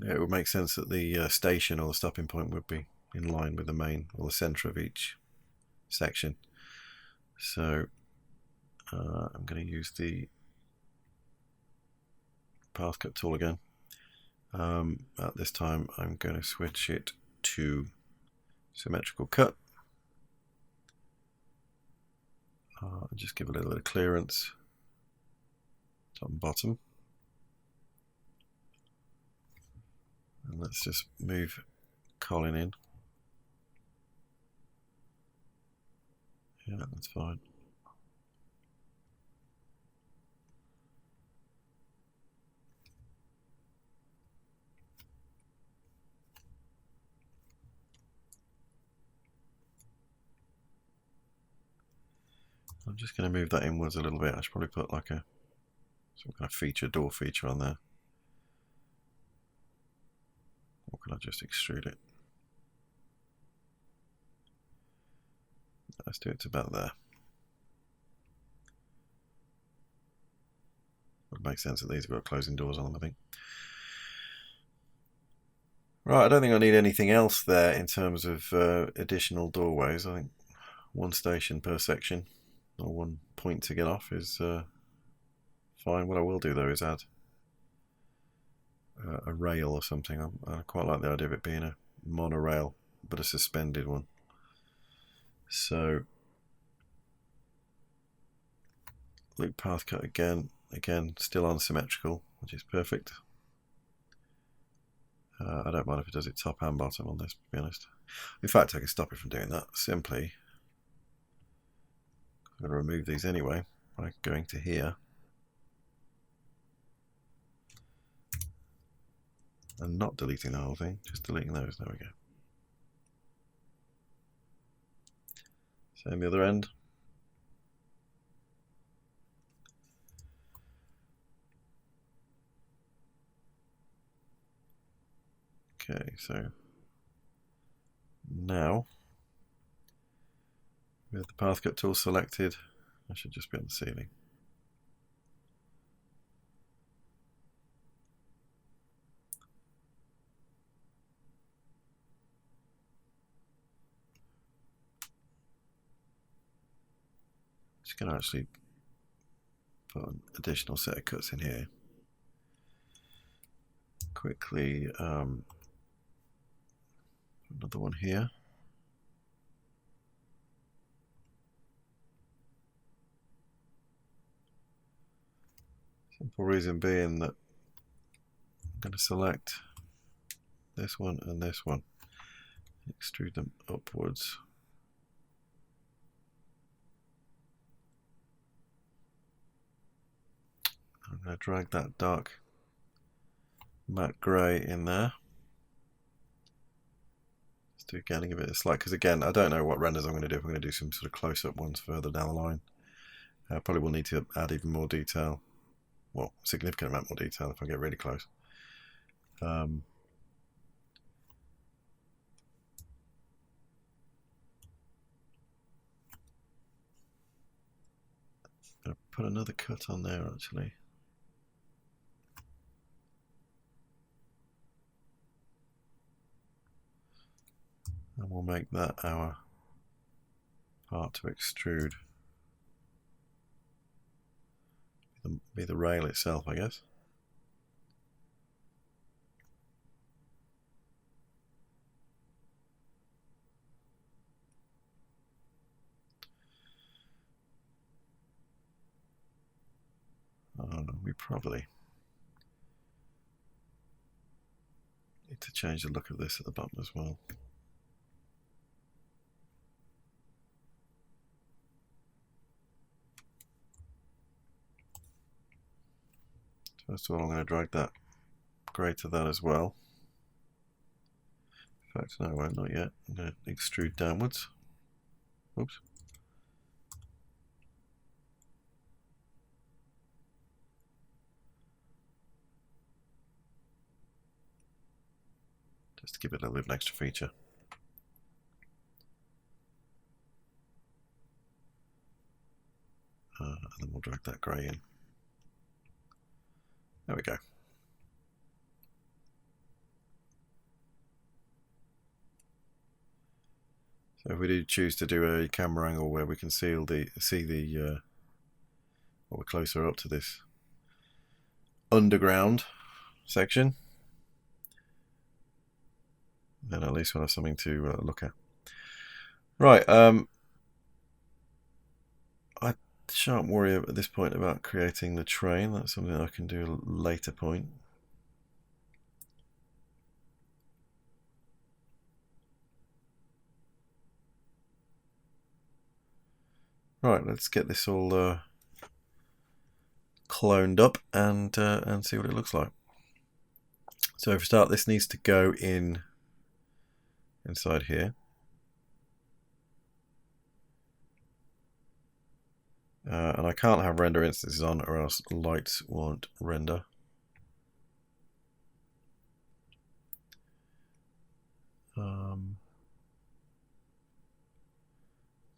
It would make sense that the station or the stopping point would be in line with the main or the centre of each section. So I'm going to use the path cut tool again. At this time I'm going to switch it to symmetrical cut. Just give a little bit of clearance. Top and bottom, and let's just move Colin in. Yeah, that's fine. I'm just going to move that inwards a little bit. I should probably put like a some kind of feature, door feature on there. Or can I just extrude it? Let's do it to about there. Would make sense that these have got closing doors on them, I think. Right, I don't think I need anything else there in terms of additional doorways. I think one station per section, or one point to get off is fine. What I will do though is add a rail or something. I quite like the idea of it being a monorail, but a suspended one. So loop path cut again still unsymmetrical, which is perfect. I don't mind if it does it top and bottom on this, to be honest. In fact, I can stop it from doing that simply. I'm going to remove these anyway by going to here and not deleting the whole thing, just deleting those. There we go. Same the other end. Okay, so now with the path cut tool selected, I should just be on the ceiling. Just going to actually put an additional set of cuts in here. Quickly, another one here. Simple reason being that I'm going to select this one and this one, extrude them upwards. I'm going to drag that dark matte grey in there. Just do getting a bit of slack, because again, I don't know what renders I'm going to do. If I'm going to do some sort of close-up ones further down the line, I probably will need to add even more detail. Well, significant amount more detail if I get really close. I'll put another cut on there actually. And we'll make that our part to extrude. Be the rail itself, I guess. We probably need to change the look of this at the bottom as well. First of all, I'm going to drag that grey to that as well. In fact, no, I won't, not yet. I'm going to extrude downwards. Oops. Just to give it a little bit of an extra feature. And then we'll drag that grey in. There we go. So if we do choose to do a camera angle where we can see the or we're closer up to this underground section, then at least we'll have something to look at. Right, I shan't worry at this point about creating the train. That's something I can do at a later point. Right, let's get this all cloned up and see what it looks like. So for a start, this needs to go inside here. And I can't have render instances on or else lights won't render.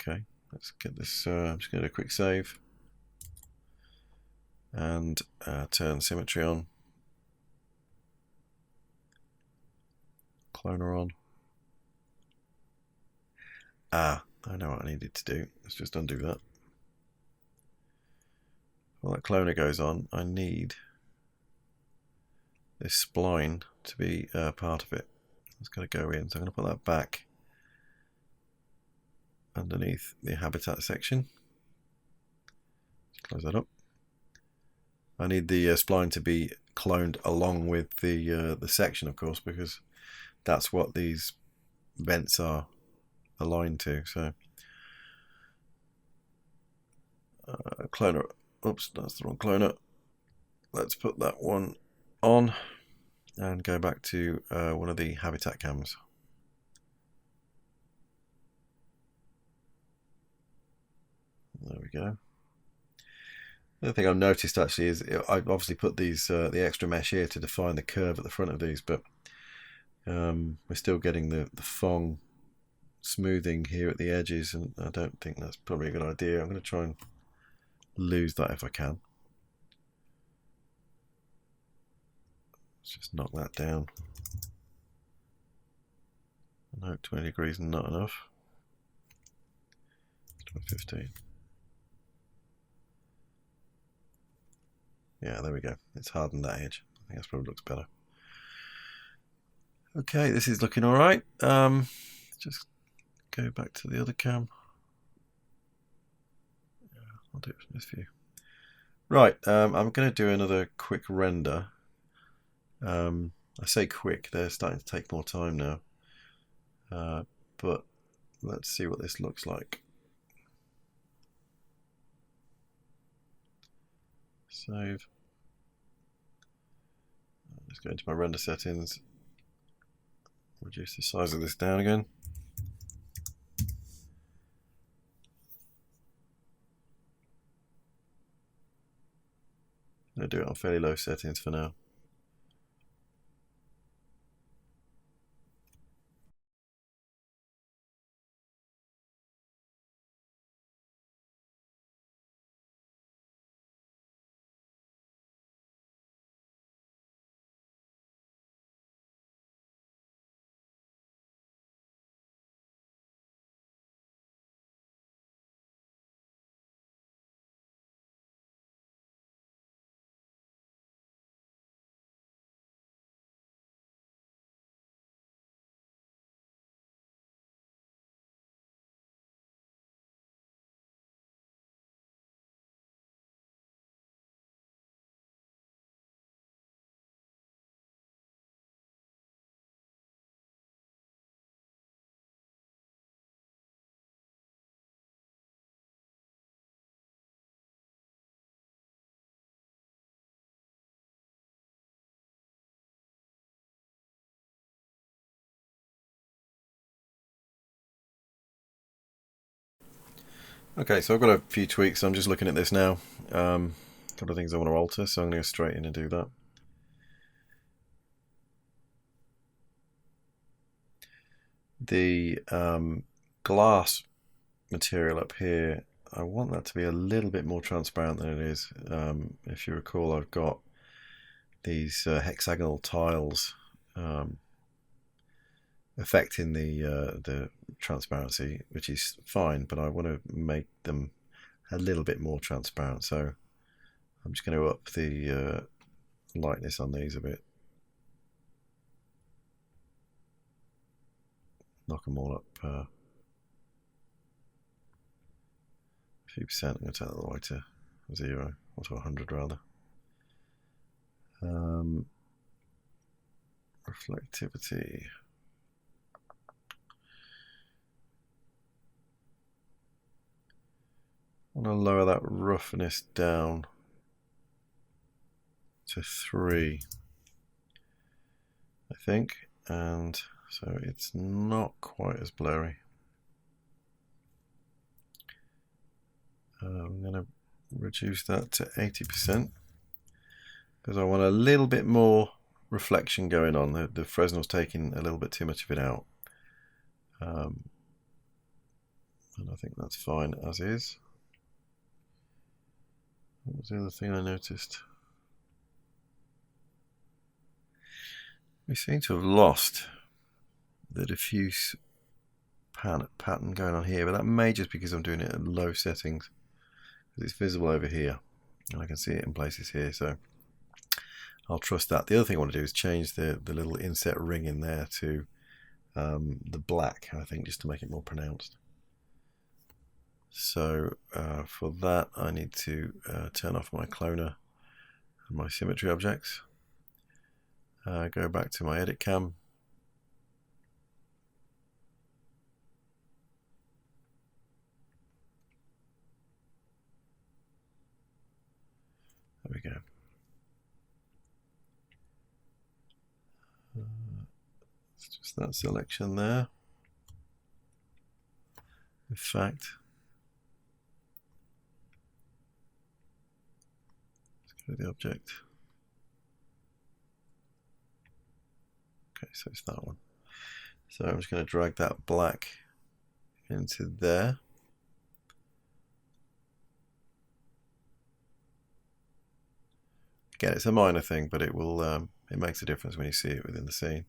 Okay, let's get this, I'm just going to do a quick save and turn symmetry on, cloner on. I know what I needed to do. Let's just undo that. While that cloner goes on, I need this spline to be part of it. It's got to go in, so I'm going to put that back underneath the habitat section. Close that up. I need the spline to be cloned along with the section, of course, because that's what these vents are aligned to. So cloner, oops, that's the wrong cloner. Let's put that one on and go back to one of the habitat cams. There we go. The other thing I've noticed actually is I've obviously put these the extra mesh here to define the curve at the front of these, but we're still getting the Fong smoothing here at the edges, and I don't think that's probably a good idea. I'm going to try and lose that if I can. Let's just knock that down. No, 20 degrees is not enough. 15. Yeah, there we go. It's hardened that edge. I think that probably looks better. Okay, this is looking all right. Just go back to the other cam. Yeah, I'll do it from this view. Right, I'm going to do another quick render. I say quick, they're starting to take more time now. But let's see what this looks like. Save. Let's go into my render settings. Reduce the size of this down again. I'm going to do it on fairly low settings for now. Okay, so I've got a few tweaks. I'm just looking at this now. A couple of things I want to alter, so I'm going to go straight in and do that. The glass material up here, I want that to be a little bit more transparent than it is. If you recall, I've got these hexagonal tiles affecting the transparency, which is fine, but I want to make them a little bit more transparent. So I'm just going to up the lightness on these a bit. Knock them all up a few percent. I'm going to take that all the way to 0, or to 100 rather. Reflectivity. I want to lower that roughness down to 3, I think, and so it's not quite as blurry. I'm going to reduce that to 80% because I want a little bit more reflection going on. The Fresnel's taking a little bit too much of it out, and I think that's fine as is. What was the other thing I noticed? We seem to have lost the diffuse pattern going on here, but that may just because I'm doing it at low settings, because it's visible over here and I can see it in places here, so I'll trust that. The other thing I want to do is change the little inset ring in there to the black, I think, just to make it more pronounced. So for that I need to turn off my cloner and my symmetry objects. Go back to my edit cam. There we go. It's just that selection there. In fact, let's go to the object. Okay, so it's that one. So I'm just going to drag that black into there. Again, it's a minor thing, but it will it makes a difference when you see it within the scene.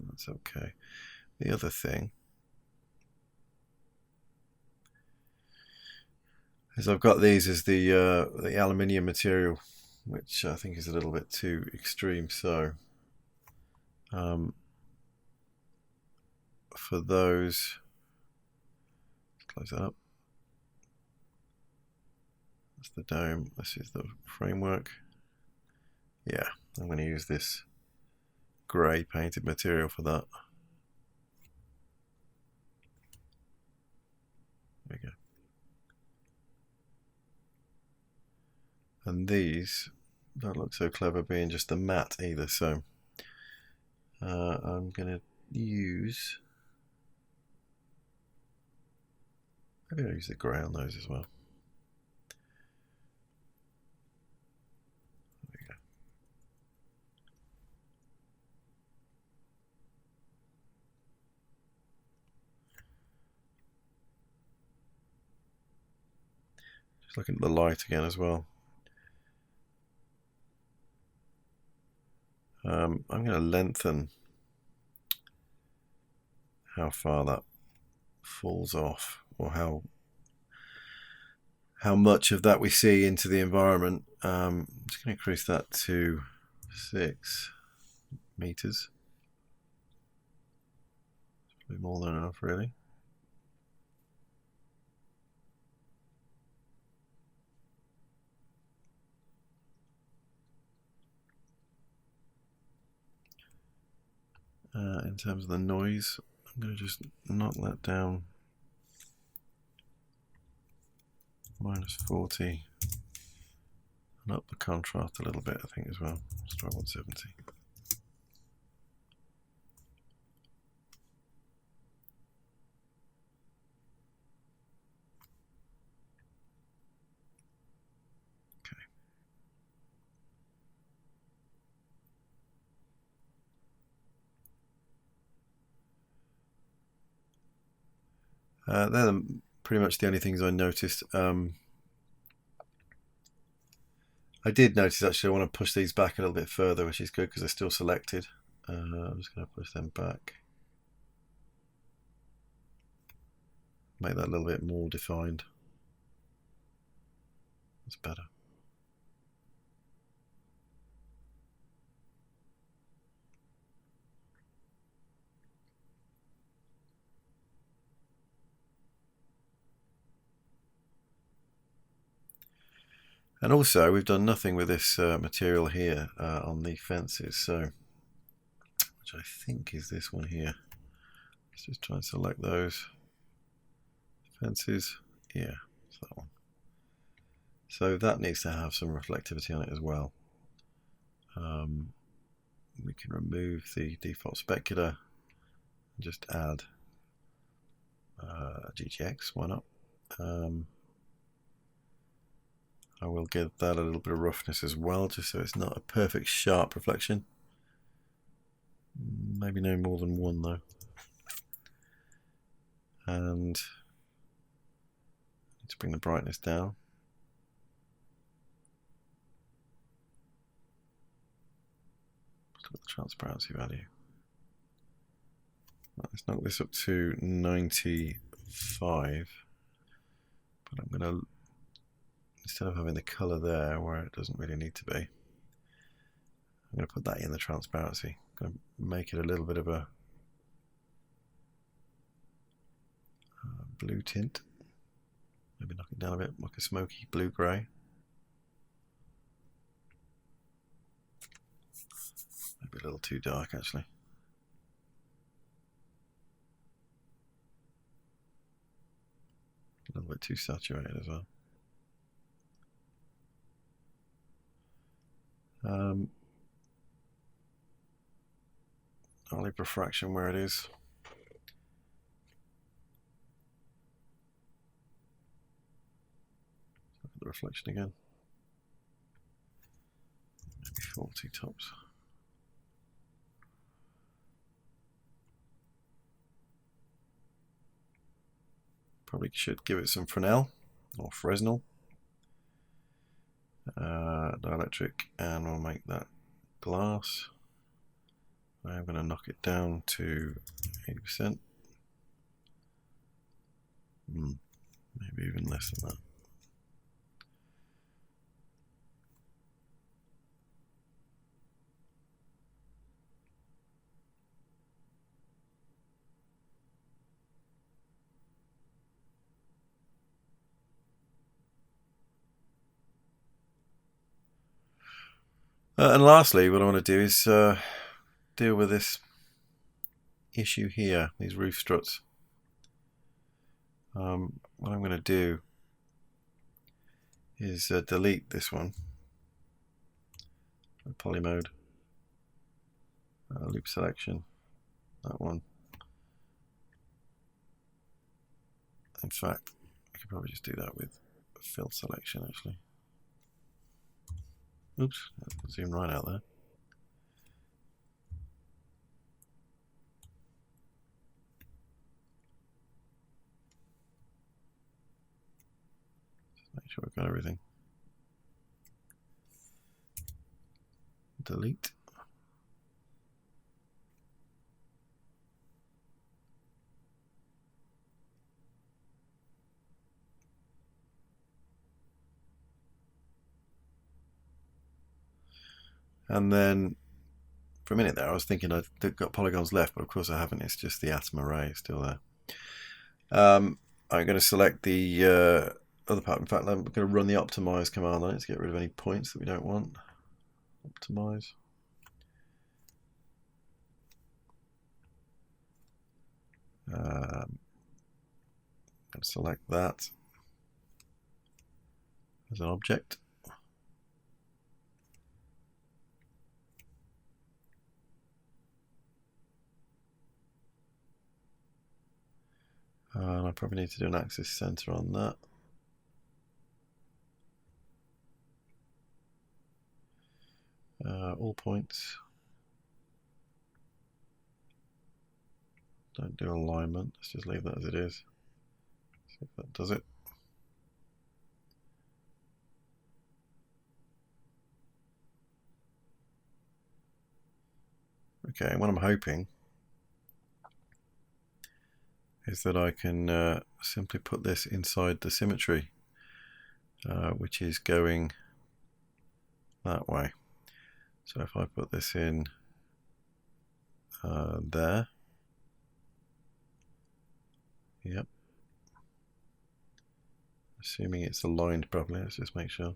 That's okay. The other thing is I've got these as the aluminium material, which I think is a little bit too extreme. So for those, let's close that up. That's the dome. This is the framework. Yeah, I'm going to use this grey painted material for that. There we go. And these don't look so clever being just a matte either, so I'm going to use, maybe I'll use the grey on those as well. There we go. Just looking at the light again as well. I'm going to lengthen how far that falls off, or how much of that we see into the environment. I'm just going to increase that to 6 meters. It's probably more than enough, really. In terms of the noise, I'm going to just knock that down -40 and up the contrast a little bit, I think, as well. Let's try 170. They're pretty much the only things I noticed. I did notice actually I want to push these back a little bit further, which is good because they're still selected. I'm just going to push them back. Make that a little bit more defined. That's better. And also, we've done nothing with this material here on the fences, so which I think is this one here. Let's just try and select those fences. Yeah, it's that one. So that needs to have some reflectivity on it as well. We can remove the default specular and just add GTX. Why not? I will give that a little bit of roughness as well, just so it's not a perfect sharp reflection. Maybe no more than one though. And let's bring the brightness down. Let's look at the transparency value. Let's knock this up to 95. But I'm going to, instead of having the colour there where it doesn't really need to be, I'm going to put that in the transparency. I'm going to make it a little bit of a blue tint. Maybe knock it down a bit, like a smoky blue-grey. Maybe a little too dark, actually. A little bit too saturated as well. I'll leave refraction where it is. Look at the reflection again. Maybe 40 tops. Probably should give it some Fresnel or Fresnel dielectric, and we'll make that glass. I'm going to knock it down to 80%. Maybe even less than that. And lastly, what I want to do is deal with this issue here, these roof struts. What I'm going to do is delete this one, poly mode, loop selection, that one. In fact, I could probably just do that with fill selection actually. Oops, zoom right out there. Just make sure we've got everything. Delete. And then for a minute there I was thinking I've got polygons left, but of course I haven't. It's just the atom array still there. I'm going to select the other part. In fact, I'm going to run the optimize command on it to get rid of any points that we don't want. Optimize. I'm going to select that as an object. And I probably need to do an axis center on that. All points. Don't do alignment. Let's just leave that as it is. See if that does it. Okay, and what I'm hoping is that I can simply put this inside the symmetry, which is going that way. So if I put this in there, yep, assuming it's aligned properly, let's just make sure. It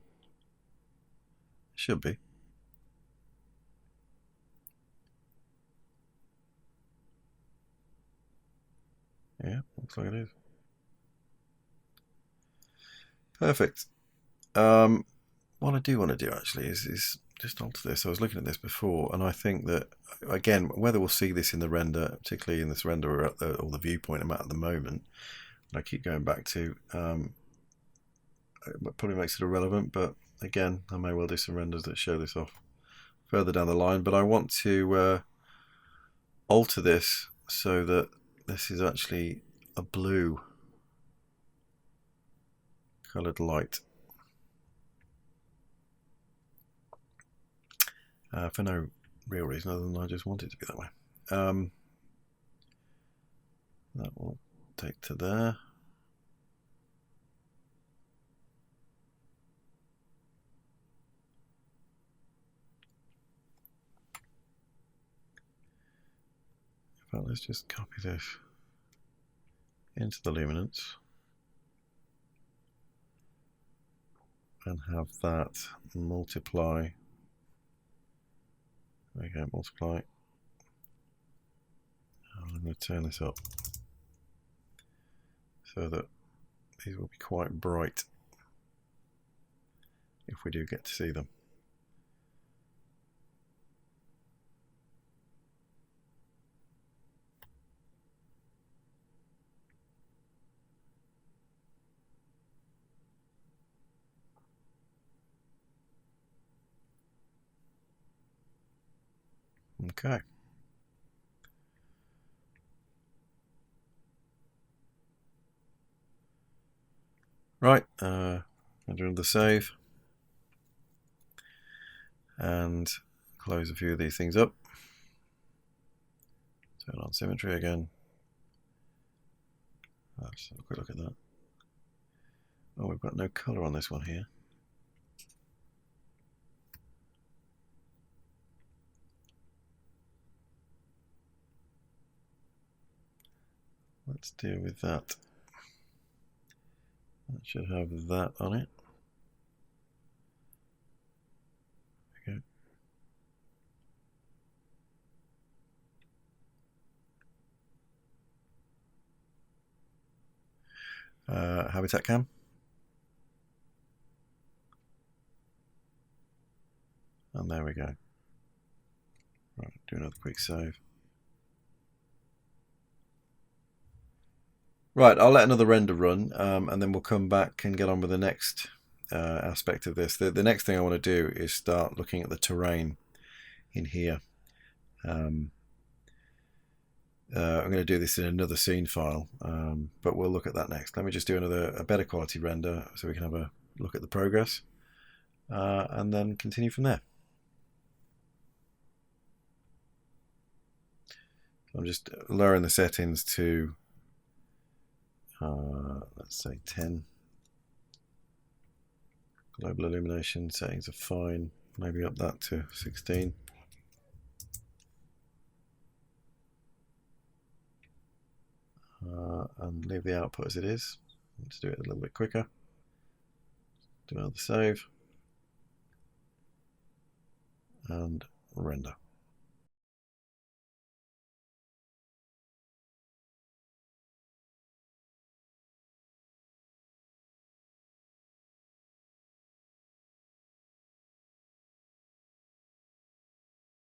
should be. Yeah, looks like it is. Perfect. What I do want to do actually is just alter this. I was looking at this before, and I think that, again, whether we'll see this in the render, particularly in this render or at the viewpoint I'm at the moment, and I keep going back to, it probably makes it irrelevant, but again, I may well do some renders that show this off further down the line. But I want to alter this so that this is actually a blue coloured light. For no real reason other than I just want it to be that way. That will take to there. In fact, let's just copy this into the luminance and have that multiply. There we go, multiply. I'm going to turn this up so that these will be quite bright if we do get to see them. Okay. Right, under the save and close a few of these things up. Turn on symmetry again. Let's have a quick look at that. Oh, we've got no colour on this one here. Let's deal with that. That should have that on it. There we go. Habitat cam. And there we go. Right, do another quick save. Right, I'll let another render run, and then we'll come back and get on with the next aspect of this. The next thing I want to do is start looking at the terrain in here. I'm going to do this in another scene file, but we'll look at that next. Let me just do a better quality render so we can have a look at the progress, and then continue from there. I'm just lowering the settings to let's say 10. Global illumination settings are fine. Maybe up that to 16. And leave the output as it is. Let's do it a little bit quicker. Do another save and render.